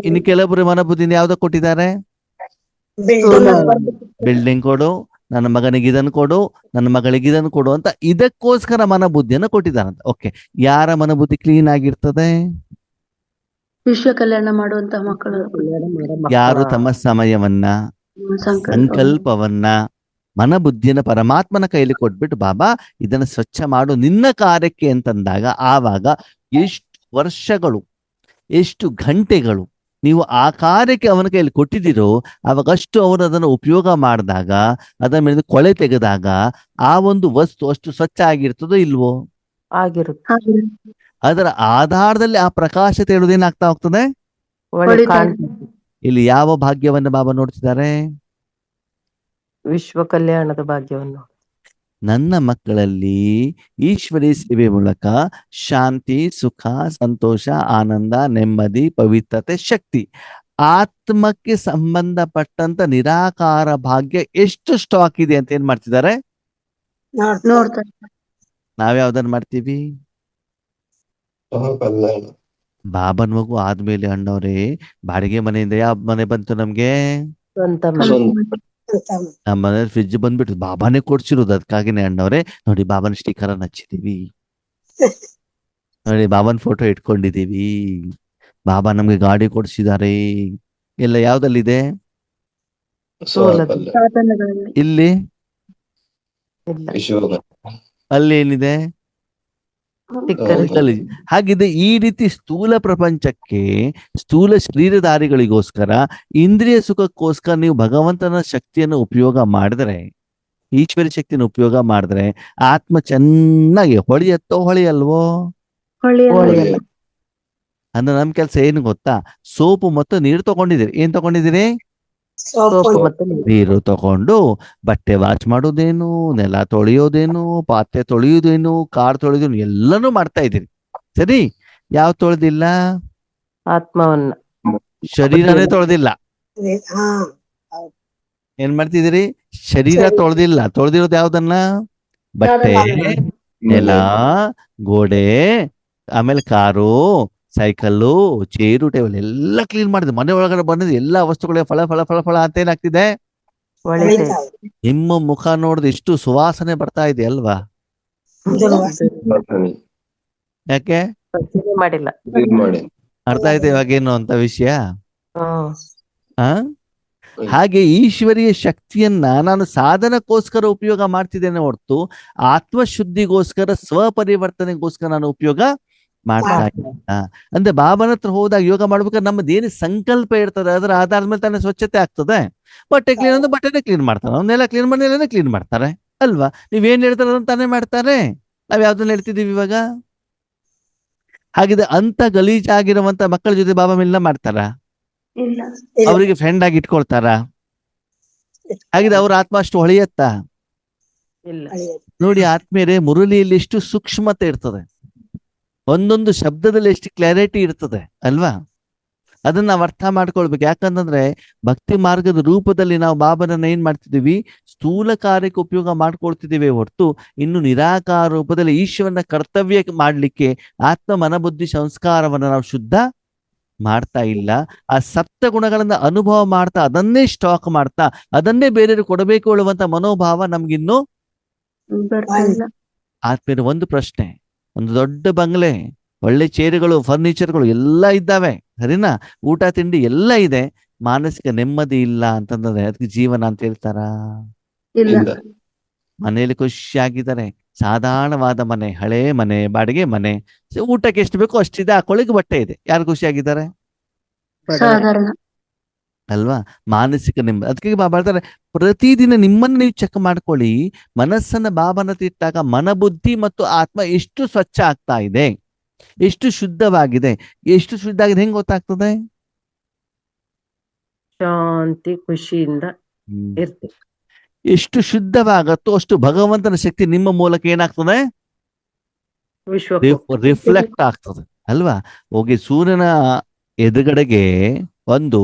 ಇನ್ನು ಕೆಲವೊಬ್ಬರು ಮನಬುದ್ಧಿನ ಯಾವ್ದಕ್ಕೆ ಕೊಟ್ಟಿದ್ದಾರೆ? ಬಿಲ್ಡಿಂಗ್ ಕೊಡು, ನನ್ನ ಮಗನಿಗೆ ಇದನ್ನು ಕೊಡು, ನನ್ನ ಮಗಳಿಗೆ ಇದನ್ನು ಕೊಡು ಅಂತ ಇದಕ್ಕೋಸ್ಕರ ಮನಬುದ್ಧಿಯನ್ನು ಕೊಟ್ಟಿದ್ದಾರಂತ. ಓಕೆ, ಯಾರ ಮನಬುದ್ಧಿ ಕ್ಲೀನ್ ಆಗಿರ್ತದೆ? ವಿಶ್ವ ಕಲ್ಯಾಣ ಮಾಡುವಂತ ಮಕ್ಕಳು. ಯಾರು ತಮ್ಮ ಸಮಯವನ್ನ ಸಂಕಲ್ಪವನ್ನ ಮನಬುದ್ಧಿಯನ್ನ ಪರಮಾತ್ಮನ ಕೈಲಿ ಕೊಟ್ಬಿಟ್ಟು ಬಾಬಾ ಇದನ್ನ ಸ್ವಚ್ಛ ಮಾಡು ನಿನ್ನ ಕಾರ್ಯಕ್ಕೆ ಅಂತಂದಾಗ ಆವಾಗ ಎಷ್ಟು ವರ್ಷಗಳು ಎಷ್ಟು ಗಂಟೆಗಳು ನೀವು ಆ ಕಾರ್ಯಕ್ಕೆ ಅವನ ಕೈಯಲ್ಲಿ ಕೊಟ್ಟಿದ್ದೀರೋ ಅವಾಗಷ್ಟು ಅವರು ಅದನ್ನು ಉಪಯೋಗ ಮಾಡಿದಾಗ ಅದರ ಮೇಲೆ ಕೊಳೆ ತೆಗೆದಾಗ ಆ ಒಂದು ವಸ್ತು ಅಷ್ಟು ಸ್ವಚ್ಛ ಆಗಿರ್ತದೋ ಇಲ್ವೋ? ಆಗಿರುತ್ತೆ. ಅದರ ಆಧಾರದಲ್ಲಿ ಆ ಪ್ರಕಾಶ ತೆಳುದೇನಾಗ್ತಾ ಹೋಗ್ತದೆ. ಒಳ್ಳೆ ಕಾಣ್ತದೆ. ಇಲ್ಲಿ ಯಾವ ಭಾಗ್ಯವನ್ನ ಬಾಬಾ ನೋಡ್ತಿದ್ದಾರೆ? ವಿಶ್ವ ಕಲ್ಯಾಣದ ಭಾಗ್ಯವನ್ನು. ನನ್ನ ಮಕ್ಕಳಲ್ಲಿ ಈಶ್ವರಿ ಸೇವೆ ಮೂಲಕ ಶಾಂತಿ, ಸುಖ, ಸಂತೋಷ, ಆನಂದ, ನೆಮ್ಮದಿ, ಪವಿತ್ರತೆ, ಶಕ್ತಿ, ಆತ್ಮಕ್ಕೆ ಸಂಬಂಧಪಟ್ಟಂತ ನಿರಾಕಾರ ಭಾಗ್ಯ ಎಷ್ಟು ಸ್ಟಾಕ್ ಇದೆ ಅಂತ ಏನ್ ಮಾಡ್ತಿದ್ದಾರೆ? ನೋಡ್ತಾರೆ. ನಾವ್ಯಾವ್ದನ್ನ ಮಾಡ್ತೀವಿ? ಕಲ್ಯಾಣ. ಬಾಬನ್ ಮಗು ಆದ್ಮೇಲೆ ಅಣ್ಣವ್ರೆ ಬಾಡಿಗೆ ಮನೆಯಿಂದ ಯಾವ ಮನೆ ಬಂತು ನಮ್ಗೆ? ಸ್ವಂತ ಮನೆ. ನಮ್ಮ ಮನೇಲಿ ಫ್ರಿಡ್ಜ್ ಬಂದ್ಬಿಟ್ಟು ಬಾಬಾನೇ ಕೊಡ್ಸಿರೋದು. ಅದಕ್ಕಾಗಿನೇ ಅಣ್ಣವ್ರೆ ನೋಡಿ ಬಾಬನ ಸ್ಟಿಕರ್ ಅನ್ನ ಹಚ್ಚಿದೀವಿ, ನೋಡಿ ಬಾಬನ್ ಫೋಟೋ ಇಟ್ಕೊಂಡಿದೀವಿ, ಬಾಬಾ ನಮ್ಗೆ ಗಾಡಿ ಕೊಡ್ಸಿದ್ದಾರೆ. ಎಲ್ಲ ಯಾವ್ದಲ್ಲಿದೆ? ಸಾಧನಗಳಲ್ಲಿ. ಇಲ್ಲಿ ಇಲ್ಲ. ವಿಶ್ವ ಅಲ್ಲಿ ಏನಿದೆ? ಸ್ಟಿಕ್ಕರ್. ಹಾಗಿದೆ. ಈ ರೀತಿ ಸ್ಥೂಲ ಪ್ರಪಂಚಕ್ಕೆ ಸ್ಥೂಲ ಶರೀರಧಾರಿಗಳಿಗೋಸ್ಕರ ಇಂದ್ರಿಯ ಸುಖಕ್ಕೋಸ್ಕರ ನೀವು ಭಗವಂತನ ಶಕ್ತಿಯನ್ನು ಉಪಯೋಗ ಮಾಡಿದ್ರೆ, ಈಶ್ವರಿ ಶಕ್ತಿಯನ್ನು ಉಪಯೋಗ ಮಾಡಿದ್ರೆ ಆತ್ಮ ಚೆನ್ನಾಗಿ ಹೊಳೆಯತ್ತೋ ಹೊಳೆಯಲ್ವೋ? ಹೊಳೆಯಲ್ಲ. ಅಂದ್ರೆ ನಮ್ ಕೆಲ್ಸ ಏನು ಗೊತ್ತಾ? ಸೋಪು ಮತ್ತು ನೀರು ತಗೊಂಡಿದ್ದೀರಿ. ಏನ್ ತಗೊಂಡಿದ್ದೀರಿ? ಸೋಪ್ ಸೋಪು ಒಂದು ಮತ್ತೆ ನೀರು. ನೀರು ತಗೊಂಡು ಬಟ್ಟೆ ವಾಶ್ ಮಾಡೋದೇನು, ನೆಲ ತೊಳೆಯೋದೇನು, ಪಾತ್ರೆ ತೊಳೆಯೋದೇನು, ಕಾರ್ ತೊಳೆಯೋದೇನು ಎಲ್ಲನೂ ಮಾಡ್ತಾ ಇದ್ದೀರಿ. ಸರಿ, ಯಾವ ತೊಳೆದಿಲ್ಲ? ಆತ್ಮವನ್ನ ಶರೀರನೇ ತೊಳೆದಿಲ್ಲ. ಇದೆ. ಹಾ ಏನ್ ಮಾಡ್ತಿದ್ದೀರಿ? ಶರೀರ ಶರೀರ. ತೊಳೆದಿಲ್ಲ. ತೊಳೆದಿರೋದು ಯಾವ್ದನ್ನ? ಬಟ್ಟೆ, ನೆಲ, ಗೋಡೆ, ಆಮೇಲೆ ಕಾರು, ಸೈಕಲ್ಲು, ಚೇರು, ಟೇಬಲ್ ಎಲ್ಲ ಕ್ಲೀನ್ ಮಾಡಿದೆ. ಮನೆ ಒಳಗಡೆ ಬಂದಿದ್ದು ಎಲ್ಲ ವಸ್ತುಗಳೇ ಫಳ ಫಳ ಫಳ ಫಳ ಅಂತ ಏನಾಗ್ತಿದೆ? ಒಳಿತೆ ಹೊಳಿತಾ ಇದೆ. ನಿಮ್ಮ ಮುಖ ನೋಡಿದ್ರೆ ಎಷ್ಟು ಸುವಾಸನೆ ಬರ್ತಾ ಇದೆ ಅಲ್ವಾ? ಪ್ರಾರ್ಥನೆ ಯಾಕೆ? ಪರಿಚಯ ಮಾಡಿಲ್ಲ. ಇದ್ ಮಾಡಿ. ಅರ್ಥ ಆಯ್ತು ಇವಾಗೇನು ಅಂತ ವಿಷಯ? ಹ್ಮ್ ಆ ಹಾಗೆ ಈಶ್ವರೀಯ ಶಕ್ತಿಯನ್ನ ನಾನು ಸಾಧನಕ್ಕೋಸ್ಕರ ಉಪಯೋಗ ಮಾಡ್ತಿದ್ದೇನೆ ಹೊರತು ಆತ್ಮಶುದ್ಧಿಗೋಸ್ಕರ ಸ್ವಪರಿವರ್ತನೆಗೋಸ್ಕರ ನಾನು ಉಪಯೋಗ ಮಾಡ್ತಾ ಇಲ್ಲ. ಅಂದ್ರೆ ಬಾಬನ ಹತ್ರ ಹೋದಾಗ ಯೋಗ ಮಾಡ್ಬೇಕಾದ್ರೆ ನಮ್ಮದೇನು ಸಂಕಲ್ಪ ಇರ್ತದೆ ಅದರ ಆಧಾರದ ಮೇಲೆ ತಾನೇ ಸ್ವಚ್ಛತೆ ಆಗ್ತದೆ. ಬಟ್ಟೆ ಕ್ಲೀನ್ ಅಂದ್ರೆ ಬಟ್ಟೆನೇ ಕ್ಲೀನ್ ಮಾಡ್ತಾರೆ, ಅವನ್ನೆಲ್ಲ ಕ್ಲೀನ್ ಮಾಡಿ ನೆಲನೇ ಕ್ಲೀನ್ ಮಾಡ್ತಾರೆ ಅಲ್ವಾ? ನೀವೇನ್ ಹೇಳ್ತಾರೆ ಅದನ್ನ ತಾನೇ ಮಾಡ್ತಾರೆ. ನಾವ್ ಯಾವ್ದನ್ನ ಹೇಳ್ತಿದೀವಿ ಇವಾಗ? ಹಾಗಿದ್ರೆ ಅಂತ ಗಲೀಜಾಗಿರುವಂತ ಮಕ್ಕಳ ಜೊತೆ ಬಾಬಾ ಮಿಲ್ನ ಮಾಡ್ತಾರ? ಇಲ್ಲ. ಇಲ್ಲ. ಅವರಿಗೆ ಫ್ರೆಂಡ್ ಆಗಿ ಇಟ್ಕೊಳ್ತಾರ? ಹಾಗಿದ್ರೆ ಅವ್ರ ಆತ್ಮ ಅಷ್ಟು ಹೊಳೆಯತ್ತಾ? ಇಲ್ಲ. ಹೊಳಿಯೋದು. ನೋಡಿ ಆತ್ಮೀಯರೇ, ಮುರಳಿಯಲ್ಲಿ ಎಷ್ಟು ಸೂಕ್ಷ್ಮತೆ ಇರ್ತದೆ, ಒಂದೊಂದು ಶಬ್ದದಲ್ಲಿ ಎಷ್ಟು ಕ್ಲಾರಿಟಿ ಇರ್ತದೆ ಅಲ್ವಾ? ಅದನ್ನ ನಾವು ಅರ್ಥ ಮಾಡ್ಕೊಳ್ಬೇಕು. ಯಾಕಂತಂದ್ರೆ ಭಕ್ತಿ ಮಾರ್ಗದ ರೂಪದಲ್ಲಿ ನಾವು ಬಾಬನನ್ನ ಏನ್ ಮಾಡ್ತಿದೀವಿ? ಸ್ಥೂಲ ಕಾರ್ಯಕ್ಕೆ ಉಪಯೋಗ ಮಾಡ್ಕೊಳ್ತಿದ್ದೀವಿ ಹೊರತು ಇನ್ನು ನಿರಾಕಾರ ರೂಪದಲ್ಲಿ ಈಶ್ವರನ ಕರ್ತವ್ಯ ಮಾಡ್ಲಿಕ್ಕೆ ಆತ್ಮ ಮನಬುದ್ಧಿ ಸಂಸ್ಕಾರವನ್ನ ನಾವು ಶುದ್ಧ ಮಾಡ್ತಾ ಇಲ್ಲ. ಆ ಸಪ್ತ ಗುಣಗಳನ್ನ ಅನುಭವ ಮಾಡ್ತಾ ಅದನ್ನೇ ಸ್ಟಾಕ್ ಮಾಡ್ತಾ ಅದನ್ನೇ ಬೇರೆಯವರು ಕೊಡಬೇಕು ಹೇಳುವಂತ ಮನೋಭಾವ ನಮ್ಗಿನ್ನು ಬರ್ತಾ ಇಲ್ಲ. ಆತ್ಮೀಯರ ಒಂದು ಪ್ರಶ್ನೆ, ಒಂದು ದೊಡ್ಡ ಬಂಗ್ಲೆ, ಒಳ್ಳೆ ಚೇರುಗಳು, ಫರ್ನಿಚರ್ಗಳು ಎಲ್ಲ ಇದ್ದಾವೆ, ಸರಿನಾ? ಊಟ ತಿಂಡಿ ಎಲ್ಲ ಇದೆ, ಮಾನಸಿಕ ನೆಮ್ಮದಿ ಇಲ್ಲ ಅಂತಂದ್ರೆ ಅದಕ್ಕೆ ಜೀವನ ಅಂತ ಹೇಳ್ತಾರ? ಇಲ್ಲ. ಇಲ್ಲ. ಮನೆಯಲ್ಲಿ ಖುಷಿಯಾಗಿದ್ದಾರೆ, ಸಾಧಾರಣವಾದ ಮನೆ, ಹಳೆ ಮನೆ, ಬಾಡಿಗೆ ಮನೆ, ಊಟಕ್ಕೆ ಎಷ್ಟು ಬೇಕೋ ಅಷ್ಟಿದೆ, ಹಾಕೊಳ್ಳಿಕ್ಕೆ ಬಟ್ಟೆ ಇದೆ, ಯಾರು ಖುಷಿಯಾಗಿದ್ದಾರೆ? ಸಾಧಾರಣ. ಅಲ್ವಾ? ಮಾನಸಿಕ ನೆಮ್ಮದಿ. ಅದಕ್ಕೆ ಬಾಬಾ ಹೇಳ್ತಾರೆ ಪ್ರತಿದಿನ ನಿಮ್ಮನ್ನು ನೀವು ಚೆಕ್ ಮಾಡ್ಕೊಳ್ಳಿ. ಮನಸ್ಸನ್ನ ಬಾಬನ ಇಟ್ಟಾಗ ಮನಬುದ್ಧಿ ಮತ್ತು ಆತ್ಮ ಎಷ್ಟು ಸ್ವಚ್ಛ ಆಗ್ತಾ ಇದೆ, ಎಷ್ಟು ಶುದ್ಧವಾಗಿದೆ. ಎಷ್ಟು ಶುದ್ಧ ಆಗಿದೆ ಹೆಂಗ್ ಗೊತ್ತಾಗ್ತದೆ? ಶಾಂತಿ ಖುಷಿಯಿಂದ ಇರ್ತೀವಿ. ಎಷ್ಟು ಶುದ್ಧವಾಗತ್ತೋ ಅಷ್ಟು ಭಗವಂತನ ಶಕ್ತಿ ನಿಮ್ಮ ಮೂಲಕ ಏನಾಗ್ತದೆ? ವಿಶ್ವಕ್ಕೂ ರಿಫ್ಲೆಕ್ಟ್ ಆಗ್ತದೆ ಅಲ್ವಾ? ಹೋಗಿ ಸೂರ್ಯನ ಎದುರುಗಡೆಗೆ ಒಂದು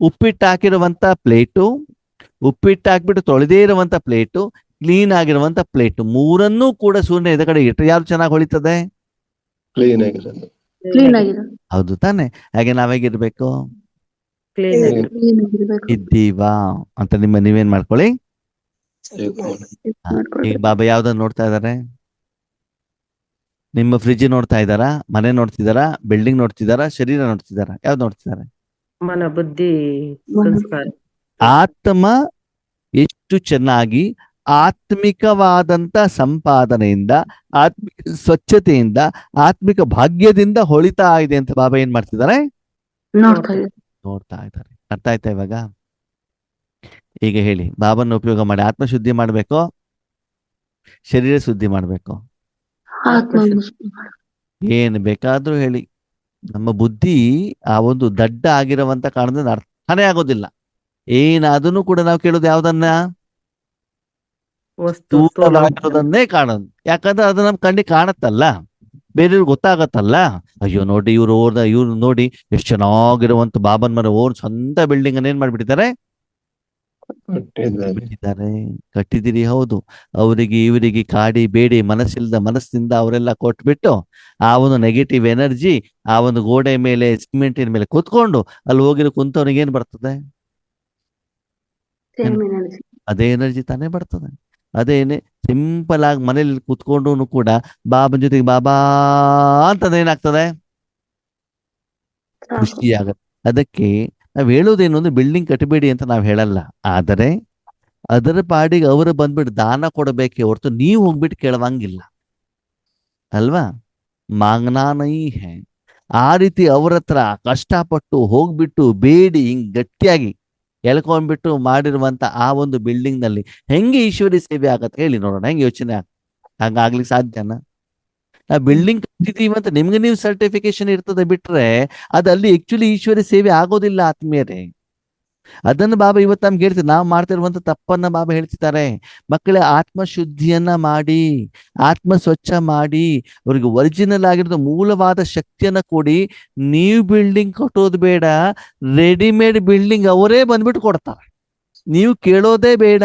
ಉಪ್ಪಿಟ್ಟು ಹಾಕಿರುವಂತ ಪ್ಲೇಟು, ಉಪ್ಪಿಟ್ಟು ಹಾಕ್ಬಿಟ್ಟು ತೊಳೆದೇ ಇರುವಂತ ಪ್ಲೇಟು, ಕ್ಲೀನ್ ಆಗಿರುವಂತ ಪ್ಲೇಟು, ಮೂರನ್ನೂ ಕೂಡ ಸೂರ್ಯನ ಎದುರುಗಡೆ ಇಟ್ಟರೆ ಯಾವ್ದು ಚೆನ್ನಾಗಿ ಹೊಳಿತದೆ? ಕ್ಲೀನ್ ಆಗಿರೋದು. ಕ್ಲೀನ್ ಆಗಿದೆ. ಹೌದು ತಾನೆ? ಹಾಗೆ ನಾವೇಗಿರ್ಬೇಕು? ಕ್ಲೀನ್ ಆಗಿ ಕ್ಲೀನ್ ಆಗಿರ್ಬೇಕು. ಇದ್ದೀವಾ ಅಂತ ನೀವೇನ್ ಮಾಡ್ಕೊಳ್ಳಿ. ಚೆಕ್ ಮಾಡಿ. ಈಗ ಬಾಬಾ ಯಾವ್ದನ್ನ ನೋಡ್ತಾ ಇದಾರೆ? ನಿಮ್ಮ ಫ್ರಿಜ್ ನೋಡ್ತಾ ಇದ್ದಾರಾ? ಮನೆ ನೋಡ್ತಿದಾರಾ? ಬಿಲ್ಡಿಂಗ್ ನೋಡ್ತಿದಾರಾ? ಶರೀರ ನೋಡ್ತಿದಾರಾ? ಯಾವ್ದು ನೋಡ್ತಿದ್ದಾರೆ? ಮನ ಬುದ್ಧಿ ಸಂಸ್ಕಾರ. ಆತ್ಮ ಎಷ್ಟು ಚೆನ್ನಾಗಿ ಆತ್ಮಿಕವಾದಂತ ಸಂಪಾದನೆಯಿಂದ, ಆತ್ಮಿಕ ಸ್ವಚ್ಛತೆಯಿಂದ, ಆತ್ಮಿಕ ಭಾಗ್ಯದಿಂದ ಹೊಳಿತಾ ಇದೆ ಅಂತ ಬಾಬಾ ಏನ್ ಮಾಡ್ತಿದ್ದಾರೆ? ನೋಡ್ತಾ ಇದ್ದಾರೆ. ನೋಡ್ತಾ ಇದ್ದಾರೆ. ಅರ್ಥ ಆಯ್ತಾ ಇವಾಗ? ಈಗ ಹೇಳಿ, ಬಾಬನ ಉಪಯೋಗ ಮಾಡಿ ಆತ್ಮ ಶುದ್ಧಿ ಮಾಡ್ಬೇಕು, ಶರೀರ ಶುದ್ಧಿ ಮಾಡ್ಬೇಕು, ಆತ್ಮ ಏನ್ ಬೇಕಾದ್ರೂ ಹೇಳಿ. ನಮ್ಮ ಬುದ್ಧಿ ಆ ಒಂದು ದಡ್ಡ ಆಗಿರುವಂತ ಕಾರಣದಿಂದ ಅರ್ಥನೇ ಆಗೋದಿಲ್ಲ. ಏನಾದನ್ನು ಕೂಡ ನಾವು ಕೇಳೋದು ಯಾವ್ದನ್ನ? ವಸ್ತು ಸ್ಥೂಲವಾಗಿರೋದನ್ನೇ ಕಾಣೋದು. ಯಾಕಂದ್ರೆ ಅದು ನಮ್ ಕಣ್ಣಿಗೆ ಕಾಣತ್ತಲ್ಲ, ಬೇರೆಯವ್ರಿಗೆ ಗೊತ್ತಾಗತ್ತಲ್ಲ. ಅಯ್ಯೋ ನೋಡಿ ಇವ್ರು ನೋಡಿ ಎಷ್ಟು ಚೆನ್ನಾಗಿರುವಂತ ಬಾಬನ್ ಮರ ಓನ್ ಸ್ವಂತ ಬಿಲ್ಡಿಂಗ್ ಅನ್ನ ಏನ್ ಮಾಡ್ಬಿಟ್ಟಿದ್ದಾರೆ? ಕಟ್ಟಿದಿರಿ. ಹೌದು, ಅವರಿಗೆ ಇವರಿಗೆ ಕಾಡಿ ಬೇಡಿ ಮನಸ್ಸಿಂದ ಅವರೆಲ್ಲ ಕೊಟ್ಬಿಟ್ಟು ಆ ಒಂದು ನೆಗೆಟಿವ್ ಎನರ್ಜಿ ಆ ಒಂದು ಗೋಡೆ ಮೇಲೆ, ಸಿಮೆಂಟಿನ ಮೇಲೆ ಕೂತ್ಕೊಂಡು ಅಲ್ಲಿ ಹೋಗಿರೋ ಕುಂತವನಿಗೆ ಏನ್ ಬರ್ತದೆ? ಅದೇ ಎನರ್ಜಿ ತಾನೇ ಬರ್ತದೆ. ಅದೇನೆ ಸಿಂಪಲ್ ಆಗಿ ಮನೇಲಿ ಕೂತ್ಕೊಂಡು ಕೂಡ ಬಾಬನ ಜೊತೆಗೆ ಬಾಬಾ ಅಂತಂದ್ರೆ ಏನಾಗ್ತದೆ? ಖುಷಿ ಆಗತ್ತೆ. ಅದಕ್ಕೆ ನಾವ್ ಹೇಳೋದೇನು ಅಂದ್ರೆ ಬಿಲ್ಡಿಂಗ್ ಕಟ್ಟಬೇಡಿ ಅಂತ ನಾವ್ ಹೇಳಲ್ಲ, ಆದರೆ ಅದರ ಪಾಡಿಗೆ ಅವರು ಬಂದ್ಬಿಟ್ಟು ದಾನ ಕೊಡಬೇಕೆ ಹೊರತು ನೀವು ಹೋಗ್ಬಿಟ್ಟು ಕೇಳುವಂಗಿಲ್ಲ ಅಲ್ವಾ? ಮಾಂಗ್ನಾ ನೈ ಹೇ. ಆ ರೀತಿ ಅವ್ರ ಹತ್ರ ಕಷ್ಟಪಟ್ಟು ಹೋಗ್ಬಿಟ್ಟು ಬೇಡಿ ಹಿಂಗ್ ಗಟ್ಟಿಯಾಗಿ ಎಳ್ಕೊಂಡ್ಬಿಟ್ಟು ಮಾಡಿರುವಂತ ಆ ಒಂದು ಬಿಲ್ಡಿಂಗ್ ನಲ್ಲಿ ಹೆಂಗೆ ಈಶ್ವರಿ ಸೇವೆ ಆಗತ್ತೆ ಹೇಳಿ ನೋಡೋಣ. ಹೆಂಗೆ ಯೋಚನೆ ಹಂಗಾಗ್ಲಿಕ್ಕೆ ಸಾಧ್ಯನಾ? ನಾ ಬಿಲ್ಡಿಂಗ್ ಕಟ್ಟಿದೀವಿ ಅಂತ ನಿಮ್ಗೆ ನೀವು ಸರ್ಟಿಫಿಕೇಶನ್ ಇರ್ತದೆ ಬಿಟ್ರೆ ಅದು ಅಲ್ಲಿ ಆಕ್ಚುಲಿ ಈಶ್ವರಿ ಸೇವೆ ಆಗೋದಿಲ್ಲ ಆತ್ಮೀಯರೇ. ಅದನ್ನು ಬಾಬಾ ಇವತ್ತು ನಮ್ಗೆ ಹೇಳ್ತಾರೆ. ನಾವು ಮಾಡ್ತಿರುವಂತ ತಪ್ಪನ್ನ ಬಾಬಾ ಹೇಳ್ತಿದ್ದಾರೆ. ಮಕ್ಕಳೇ, ಆತ್ಮಶುದ್ಧಿಯನ್ನ ಮಾಡಿ, ಆತ್ಮ ಸ್ವಚ್ಛ ಮಾಡಿ, ಅವ್ರಿಗೆ ಒರಿಜಿನಲ್ ಆಗಿರೋ ಮೂಲವಾದ ಶಕ್ತಿಯನ್ನ ಕೊಡಿ. ನೀವು ಬಿಲ್ಡಿಂಗ್ ಕಟ್ಟೋದು ಬೇಡ, ರೆಡಿಮೇಡ್ ಬಿಲ್ಡಿಂಗ್ ಅವರೇ ಬಂದ್ಬಿಟ್ಟು ಕೊಡ್ತಾರೆ. ನೀವು ಕೇಳೋದೇ ಬೇಡ.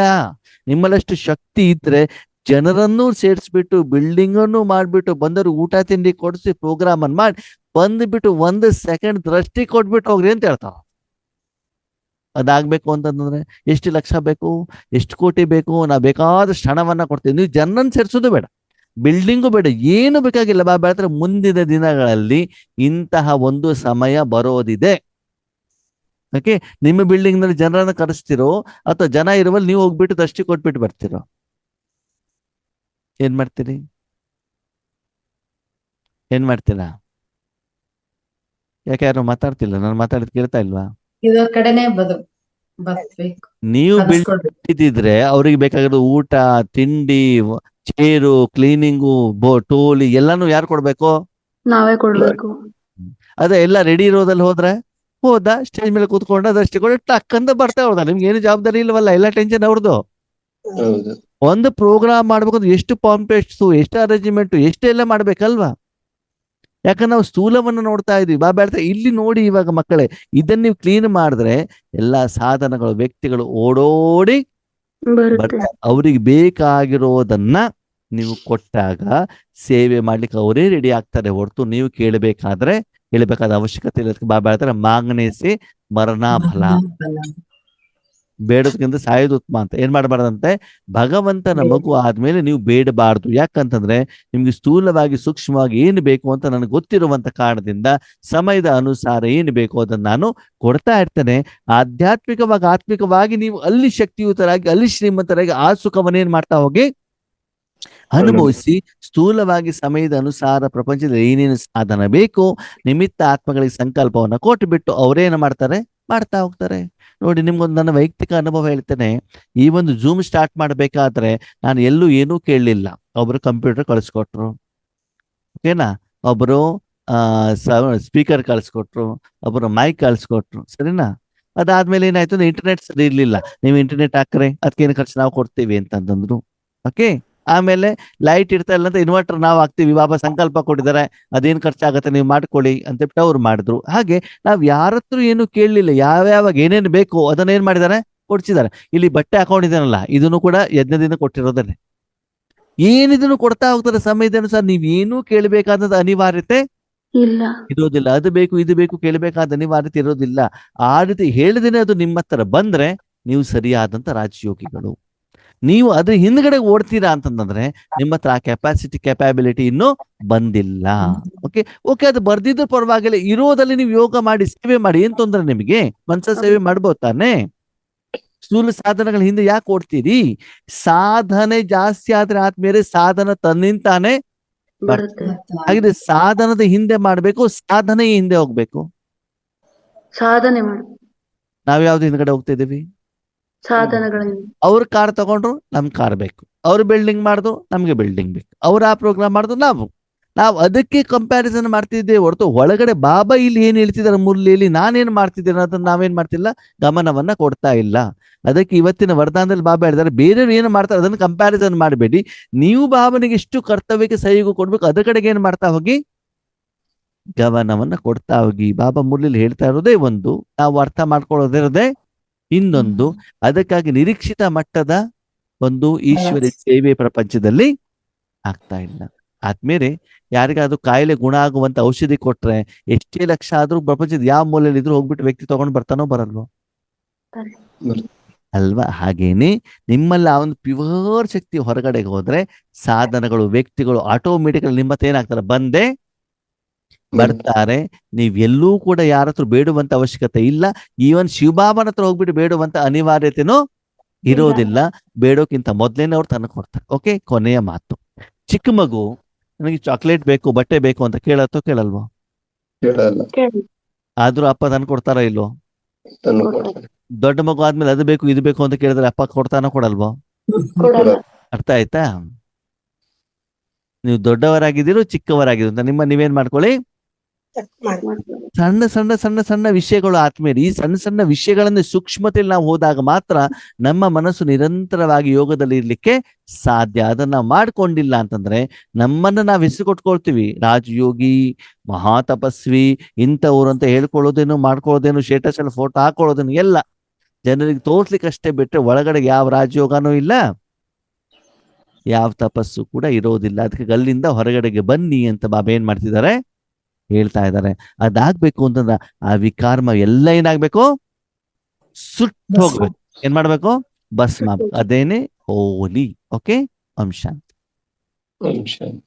ನಿಮ್ಮಲ್ಲಷ್ಟು ಶಕ್ತಿ ಇದ್ರೆ ಜನರನ್ನು ಸೇರಿಸ್ಬಿಟ್ಟು ಬಿಲ್ಡಿಂಗ್ ಅನ್ನು ಮಾಡ್ಬಿಟ್ಟು ಬಂದವರು ಊಟ ತಿಂಡಿ ಕೊಡಿಸಿ ಪ್ರೋಗ್ರಾಮ್ ಅನ್ನು ಮಾಡಿ ಬಂದ್ಬಿಟ್ಟು 1 ಸೆಕೆಂಡ್ ದೃಷ್ಟಿ ಕೊಟ್ಬಿಟ್ಟು ಹೋಗ್ರಿ ಅಂತ ಹೇಳ್ತಾವ. ಅದಾಗ್ಬೇಕು ಅಂತಂದ್ರೆ ಎಷ್ಟು ಲಕ್ಷ ಬೇಕು, ಎಷ್ಟು ಕೋಟಿ ಬೇಕು, ನಾವು ಬೇಕಾದಷ್ಟು ಹಣವನ್ನ ಕೊಡ್ತೀವಿ. ನೀವು ಜನರನ್ನು ಸೇರಿಸೋದು ಬೇಡ, ಬಿಲ್ಡಿಂಗು ಬೇಡ, ಏನು ಬೇಕಾಗಿಲ್ಲ. ಬಾಬಾ ಹೇಳ್ತಾರೆ ಮುಂದಿನ ದಿನಗಳಲ್ಲಿ ಇಂತಹ ಒಂದು ಸಮಯ ಬರೋದಿದೆ. ಓಕೆ, ನಿಮ್ಮ ಬಿಲ್ಡಿಂಗ್ ನಲ್ಲಿ ಜನರನ್ನ ಕರೆಸ್ತಿರೋ ಅಥವಾ ಜನ ಇರುವಲ್ಲಿ ನೀವು ಹೋಗ್ಬಿಟ್ಟು ದೃಷ್ಟಿ ಕೊಟ್ಬಿಟ್ಟು ಬರ್ತಿರೋ? ಏನ್ ಮಾಡ್ತೀರಿ? ಏನ್ ಮಾಡ್ತೀರಾ? ಯಾಕೆ ಯಾರು ಮಾತಾಡ್ತಿಲ್ಲ? ನಾನು ಮಾತಾಡಿದ್ ಕೇಳ್ತಾ ಇಲ್ವಾ? ಇದ್ರ ಕಡೆನೆ ಬರ್ಬೇಕು. ನೀವು ಕಲಿಸ್ಕೊಡ್ಬೇಕು. ಬಿಲ್ಡಿದ್ರೆ ಅವ್ರಿಗೆ ಬೇಕಾಗಿರೋ ಊಟ ತಿಂಡಿ ಚೇರು ಕ್ಲೀನಿಂಗು ಟೋಲಿ ಎಲ್ಲಾನು ಯಾರು ಕೊಡ್ಬೇಕು? ನಾವೇ ಕೊಡ್ಬೇಕು. ಅದೇ ಎಲ್ಲ ರೆಡಿ ಇರೋದಲ್ಲಿ ಹೋದ ಸ್ಟೇಜ್ ಮೇಲೆ ಕೂತ್ಕೊಂಡ ಅದಷ್ಟೇ ಕೂಡ ಟಕ್ಕಂತ ಬರ್ತಾ ಹೋದ. ನಿಮ್ಗೆ ಏನು ಜವಾಬ್ದಾರಿ ಇಲ್ವಲ್ಲ, ಎಲ್ಲ ಟೆನ್ಷನ್ ಅವ್ರದ್ದು. ಹೌದು. ಒಂದು ಪ್ರೋಗ್ರಾಮ್ ಮಾಡ್ಬೇಕಂದ್ರೆ ಎಷ್ಟು ಪಾಂಪ್ಲೆಟ್ಸ್, ಎಷ್ಟು ಅರೇಂಜ್ಮೆಂಟ್, ಎಷ್ಟೆಲ್ಲ ಮಾಡ್ಬೇಕಲ್ವಾ? ಯಾಕಂದ್ರೆ ನಾವು ಸ್ಥೂಲವನ್ನು ನೋಡ್ತಾ ಇದೀವಿ. ಬಾಬಾ ಹೇಳ್ತಾರೆ ಇಲ್ಲಿ ನೋಡಿ ಇವಾಗ ಮಕ್ಕಳೇ, ಇದನ್ನ ನೀವು ಕ್ಲೀನ್ ಮಾಡಿದ್ರೆ ಎಲ್ಲಾ ಸಾಧನಗಳು ವ್ಯಕ್ತಿಗಳು ಓಡೋಡಿ ಬರುತ್ತೆ. ಬರ್ತಾರೆ. ಅವ್ರಿಗೆ ಬೇಕಾಗಿರೋದನ್ನ ನೀವು ಕೊಟ್ಟಾಗ ಸೇವೆ ಮಾಡ್ಲಿಕ್ಕೆ ಅವರೇ ರೆಡಿ ಆಗ್ತಾರೆ ಹೊರತು ನೀವು ಕೇಳಬೇಕಾದ ಅವಶ್ಯಕತೆ ಇಲ್ಲ. ಬಾಬಾ ಹೇಳ್ತಾರೆ ಮಾಂಗನೇಸಿ ಮರಣಾಫಲ, ಬೇಡೋದಕ್ಕಿಂತ ಸಾಯೋದು ಉತ್ತಮ ಅಂತ. ಏನ್ ಮಾಡಬಾರ್ದಂತೆ? ಭಗವಂತನ ಮಗು ಆದ್ಮೇಲೆ ನೀವು ಬೇಡಬಾರ್ದು. ಯಾಕಂತಂದ್ರೆ ನಿಮ್ಗೆ ಸ್ಥೂಲವಾಗಿ ಸೂಕ್ಷ್ಮವಾಗಿ ಏನು ಬೇಕು ಅಂತ ನನಗೆ ಗೊತ್ತಿರುವಂತ ಕಾರಣದಿಂದ ಸಮಯದ ಅನುಸಾರ ಏನು ಬೇಕು ಅದನ್ನ ನಾನು ಕೊಡ್ತಾ ಇರ್ತೇನೆ. ಆತ್ಮಿಕವಾಗಿ ನೀವು ಅಲ್ಲಿ ಶಕ್ತಿಯುತರಾಗಿ, ಅಲ್ಲಿ ಶ್ರೀಮಂತರಾಗಿ ಆ ಸುಖವನ್ನೇನ್ ಮಾಡ್ತಾ ಹೋಗಿ ಅನುಭವಿಸಿ. ಸ್ಥೂಲವಾಗಿ ಸಮಯದ ಅನುಸಾರ ಪ್ರಪಂಚದಲ್ಲಿ ಏನೇನು ಸಾಧನ ಬೇಕು ನಿಮಿತ್ತ ಆತ್ಮಗಳಿಗೆ ಸಂಕಲ್ಪವನ್ನ ಕೊಟ್ಟು ಬಿಟ್ಟು ಅವರೇನು ಮಾಡ್ತಾ ಹೋಗ್ತಾರೆ. ನೋಡಿ, ನಿಮ್ಗೊಂದು ನನ್ನ ವೈಯಕ್ತಿಕ ಅನುಭವ ಹೇಳ್ತೇನೆ. ಈ ಒಂದು ಜೂಮ್ ಸ್ಟಾರ್ಟ್ ಮಾಡ್ಬೇಕಾದ್ರೆ ನಾನು ಎಲ್ಲೂ ಏನೂ ಕೇಳಲಿಲ್ಲ. ಒಬ್ರು ಕಂಪ್ಯೂಟರ್ ಕಳಿಸ್ಕೊಟ್ರು, ಓಕೆನಾ, ಒಬ್ರು ಸ್ಪೀಕರ್ ಕಳಿಸ್ಕೊಟ್ರು, ಒಬ್ರು ಮೈಕ್ ಕಳಿಸ್ಕೊಟ್ರು, ಸರಿನಾ. ಅದಾದ್ಮೇಲೆ ಏನಾಯ್ತು, ಇಂಟರ್ನೆಟ್ ಸರಿ ಇರ್ಲಿಲ್ಲ. ನೀವು ಇಂಟರ್ನೆಟ್ ಹಾಕ್ರೆ ಅದಕ್ಕೇನು ಖರ್ಚು ನಾವು ಕೊಡ್ತೀವಿ ಅಂತಂದ್ರು. ಓಕೆ, ಆಮೇಲೆ ಲೈಟ್ ಇರ್ತಾ ಇಲ್ಲ ಅಂತ ಇನ್ವರ್ಟರ್ ನಾವು ಹಾಕ್ತಿವಿ, ಬಾಬಾ ಸಂಕಲ್ಪ ಕೊಟ್ಟಿದ್ದಾರೆ, ಅದೇನ್ ಖರ್ಚಾಗತ್ತೆ ನೀವು ಮಾಡ್ಕೊಳ್ಳಿ ಅಂತ ಬಿಟ್ಟು ಅವ್ರು ಮಾಡಿದ್ರು. ಹಾಗೆ ನಾವ್ ಯಾರತ್ರ ಏನು ಕೇಳಲಿಲ್ಲ. ಯಾವ್ಯಾವಾಗ ಏನೇನು ಬೇಕು ಅದನ್ನ ಏನ್ ಮಾಡಿದ್ದಾರೆ, ಕೊಡ್ಸಿದ್ದಾರೆ. ಇಲ್ಲಿ ಬಟ್ಟೆ ಹಾಕೊಂಡಿದ್ದಾನಲ್ಲ, ಇದನ್ನು ಕೂಡ ಯಜ್ಞದಿಂದ ಕೊಟ್ಟಿರೋದನ್ನೇ. ಏನಿದನ್ನು ಕೊಡ್ತಾ ಹೋಗ್ತಾರೆ ಸಮಯದ ಅನುಸಾರ. ನೀವೇನು ಕೇಳಬೇಕಾದ ಅನಿವಾರ್ಯತೆ ಇಲ್ಲ, ಇರೋದಿಲ್ಲ. ಅದು ಬೇಕು ಇದು ಬೇಕು ಕೇಳಬೇಕಾದ ಅನಿವಾರ್ಯತೆ ಇರೋದಿಲ್ಲ. ಆ ರೀತಿ ಹೇಳಿದೇನೆ ಅದು ನಿಮ್ಮ ಹತ್ರ ಬಂದ್ರೆ ನೀವು ಸರಿಯಾದಂತ ರಾಜಯೋಗಿಗಳು. ನೀವು ಅದ್ರ ಹಿಂದ್ಗಡೆ ಓಡ್ತೀರಾ ಅಂತಂದ್ರೆ ನಿಮ್ಮ ಹತ್ರ ಆ ಕೆಪಾಬಿಲಿಟಿ ಇನ್ನೂ ಬಂದಿಲ್ಲ. ಓಕೆ, ಅದು ಬರ್ದಿದ್ದು ಪರವಾಗಿಲ್ಲ. ಇರೋದಲ್ಲಿ ನೀವು ಯೋಗ ಮಾಡಿ ಸೇವೆ ಮಾಡಿ, ಏನ್ ತೊಂದ್ರೆ ನಿಮಗೆ? ಮನ್ಸ ಸೇವೆ ಮಾಡ್ಬೋದು ತಾನೆ. ಸ್ಥೂಲ ಸಾಧನಗಳ ಹಿಂದೆ ಯಾಕೆ ಓಡ್ತೀರಿ? ಸಾಧನೆ ಜಾಸ್ತಿ ಆದ್ರೆ ಆದ್ಮೇಲೆ ಸಾಧನ ತನ್ನಿಂತಾನೆ ಬರುತ್ತೆ. ಹಾಗಿದೆ. ಸಾಧನದ ಹಿಂದೆ ಮಾಡ್ಬೇಕು, ಸಾಧನೆ ಹಿಂದೆ ಹೋಗ್ಬೇಕು. ಸಾಧನೆ ಮಾಡಿ ನಾವ್ ಯಾವ್ದು ಹಿಂದ್ಗಡೆ ಹೋಗ್ತಾ ಇದೀವಿ? ಸಾಧನಗಳಿಂದ. ಅವ್ರ ಕಾರ್ ತಗೊಂಡ್ರು, ನಮ್ ಕಾರ್ ಬೇಕು. ಅವ್ರು ಬಿಲ್ಡಿಂಗ್ ಮಾಡಿದ್ರು, ನಮ್ಗೆ ಬಿಲ್ಡಿಂಗ್ ಬೇಕು. ಅವ್ರು ಆ ಪ್ರೋಗ್ರಾಮ್ ಮಾಡಿದ್ರು, ನಾವು ಅದಕ್ಕೆ ಕಂಪ್ಯಾರಿಸನ್ ಮಾಡ್ತಿದ್ದೇವೆ ಹೊರತು ಒಳಗಡೆ ಬಾಬಾ ಇಲ್ಲಿ ಏನ್ ಹೇಳ್ತಿದಾರೆ ಮುರಳಿಯಲ್ಲಿ ನಾನೇನ್ ಮಾಡ್ತಿದ್ದೇನೆ ಅದನ್ನ ನಾವೇನ್ ಮಾಡ್ತಿಲ್ಲ, ಗಮನವನ್ನ ಕೊಡ್ತಾ ಇಲ್ಲ. ಅದಕ್ಕೆ ಇವತ್ತಿನ ವರದಾನದಲ್ಲಿ ಬಾಬಾ ಹೇಳಿದಾರೆ, ಬೇರೆಯವ್ರು ಏನು ಮಾಡ್ತಾರೆ ಅದನ್ನ ಕಂಪ್ಯಾರಿಸನ್ ಮಾಡಬೇಡಿ. ನೀವು ಬಾಬನಿಗೆ ಎಷ್ಟು ಕರ್ತವ್ಯಕ್ಕೆ ಸಹಿಗೂ ಕೊಡ್ಬೇಕು, ಅದ್ರ ಕಡೆಗೆ ಏನ್ ಮಾಡ್ತಾ ಹೋಗಿ, ಗಮನವನ್ನ ಕೊಡ್ತಾ ಹೋಗಿ. ಬಾಬಾ ಮುರಳಿಯಲ್ಲಿ ಹೇಳ್ತಾ ಇರೋದೇ ಒಂದು, ನಾವು ಅರ್ಥ ಮಾಡ್ಕೊಳ್ಳೋದಿರೋದೇ ಇನ್ನೊಂದು. ಅದಕ್ಕಾಗಿ ನಿರೀಕ್ಷಿತ ಮಟ್ಟದ ಒಂದು ಈಶ್ವರಿ ಸೇವೆ ಪ್ರಪಂಚದಲ್ಲಿ ಆಗ್ತಾ ಇಲ್ಲ. ಆದ್ಮೇಲೆ ಯಾರಿಗಾದ್ರೂ ಕಾಯಿಲೆ ಗುಣ ಆಗುವಂತ ಔಷಧಿ ಕೊಟ್ರೆ ಎಷ್ಟೇ ಲಕ್ಷ ಆದ್ರೂ ಪ್ರಪಂಚದ ಯಾವ ಮೂಲೆಯಲ್ಲಿ ಇದ್ರೂ ಹೋಗ್ಬಿಟ್ಟು ವ್ಯಕ್ತಿ ತಗೊಂಡ್ ಬರ್ತಾನೋ ಬರಲ್ವೋ ಅಲ್ವಾ? ಹಾಗೇನೆ ನಿಮ್ಮಲ್ಲಿ ಆ ಒಂದು ಪ್ಯೂರ್ ಶಕ್ತಿ ಹೊರಗಡೆಗೆ ಹೋದ್ರೆ ಸಾಧನಗಳು ವ್ಯಕ್ತಿಗಳು ಆಟೋಮೆಟಿಕಲಿ ನಿಮ್ಮ ಹತ್ರ ಏನಾಗ್ತಾರೆ, ಬಂದೇ ಬರ್ತಾರೆ. ನೀವೆಲ್ಲೂ ಕೂಡ ಯಾರ ಹತ್ರ ಬೇಡುವಂತ ಅವಶ್ಯಕತೆ ಇಲ್ಲ. ಈವನ್ ಶಿವಬಾಬನ ಹತ್ರ ಹೋಗ್ಬಿಟ್ಟು ಬೇಡುವಂತ ಅನಿವಾರ್ಯತೆನೂ ಇರೋದಿಲ್ಲ. ಬೇಡೋಕ್ಕಿಂತ ಮೊದ್ಲೇನೆ ಅವ್ರು ತನಕ ಕೊಡ್ತಾರೆ. ಓಕೆ, ಕೊನೆಯ ಮಾತು. ಚಿಕ್ಕ ಮಗು ನನಗೆ ಚಾಕ್ಲೇಟ್ ಬೇಕು, ಬಟ್ಟೆ ಬೇಕು ಅಂತ ಕೇಳತ್ತೋ ಕೇಳಲ್ವೋ? ಆದ್ರೂ ಅಪ್ಪ ತಂದು ಕೊಡ್ತಾರ ಇಲ್ವೋ? ದೊಡ್ಡ ಮಗು ಆದ್ಮೇಲೆ ಅದು ಬೇಕು ಇದು ಬೇಕು ಅಂತ ಕೇಳಿದ್ರೆ ಅಪ್ಪ ಕೊಡ್ತಾನೋ ಕೊಡಲ್ವೋ? ಅರ್ಥ ಆಯ್ತಾ? ನೀವು ದೊಡ್ಡವರಾಗಿದ್ದೀರೋ ಚಿಕ್ಕವರಾಗಿದ್ದೀರೋ ಅಂತ ನೀವೇನ್ ಮಾಡ್ಕೊಳ್ಳಿ, ಸಣ್ಣ ಸಣ್ಣ ಸಣ್ಣ ಸಣ್ಣ ವಿಷಯಗಳು ಆತ್ಮೀಯರು. ಈ ಸಣ್ಣ ಸಣ್ಣ ವಿಷಯಗಳನ್ನ ಸೂಕ್ಷ್ಮತೆಯಲ್ಲಿ ನಾವು ಹೋದಾಗ ಮಾತ್ರ ನಮ್ಮ ಮನಸ್ಸು ನಿರಂತರವಾಗಿ ಯೋಗದಲ್ಲಿ ಇರ್ಲಿಕ್ಕೆ ಸಾಧ್ಯ. ಅದನ್ನ ನಾವು ಮಾಡ್ಕೊಂಡಿಲ್ಲ ಅಂತಂದ್ರೆ ನಮ್ಮನ್ನ ನಾವು ಹೆಸರು ಕೊಟ್ಕೊಳ್ತೀವಿ, ರಾಜಯೋಗಿ, ಮಹಾತಪಸ್ವಿ, ಇಂಥವ್ರು ಅಂತ ಹೇಳ್ಕೊಳ್ಳೋದೇನು, ಮಾಡ್ಕೊಳ್ಳೋದೇನು, ಸ್ಟೇಟಸ್ ಅಲ್ಲಿ ಫೋಟೋ ಹಾಕೊಳ್ಳೋದೇನು ಎಲ್ಲ ಜನರಿಗೆ ತೋರ್ಸ್ಲಿಕ್ಕೆ ಅಷ್ಟೇ ಬಿಟ್ರೆ ಒಳಗಡೆ ಯಾವ ರಾಜಯೋಗನೂ ಇಲ್ಲ, ಯಾವ ತಪಸ್ಸು ಕೂಡ ಇರೋದಿಲ್ಲ. ಅದಕ್ಕೆ ಅಲ್ಲಿಂದ ಹೊರಗಡೆಗೆ ಬನ್ನಿ ಅಂತ ಬಾಬಾ ಏನ್ ಮಾಡ್ತಿದ್ದಾರೆ, ಹೇಳ್ತಾ ಇದ್ದಾರೆ. ಅದಾಗ್ಬೇಕು ಅಂತಂದ್ರ ಆ ವಿಕಾರ್ಮ ಎಲ್ಲ ಏನಾಗ್ಬೇಕು, ಸುಟ್ಟು ಹೋಗ್ಬೇಕು. ಏನ್ ಮಾಡ್ಬೇಕು, ಭಸ್ಮ ಆಗ್ಬೇಕು. ಅದೇನೆ ಹೋಲಿ. ಓಕೆ, ಓಂ ಶಾಂತಿ. ಓಂ ಶಾಂತಿ.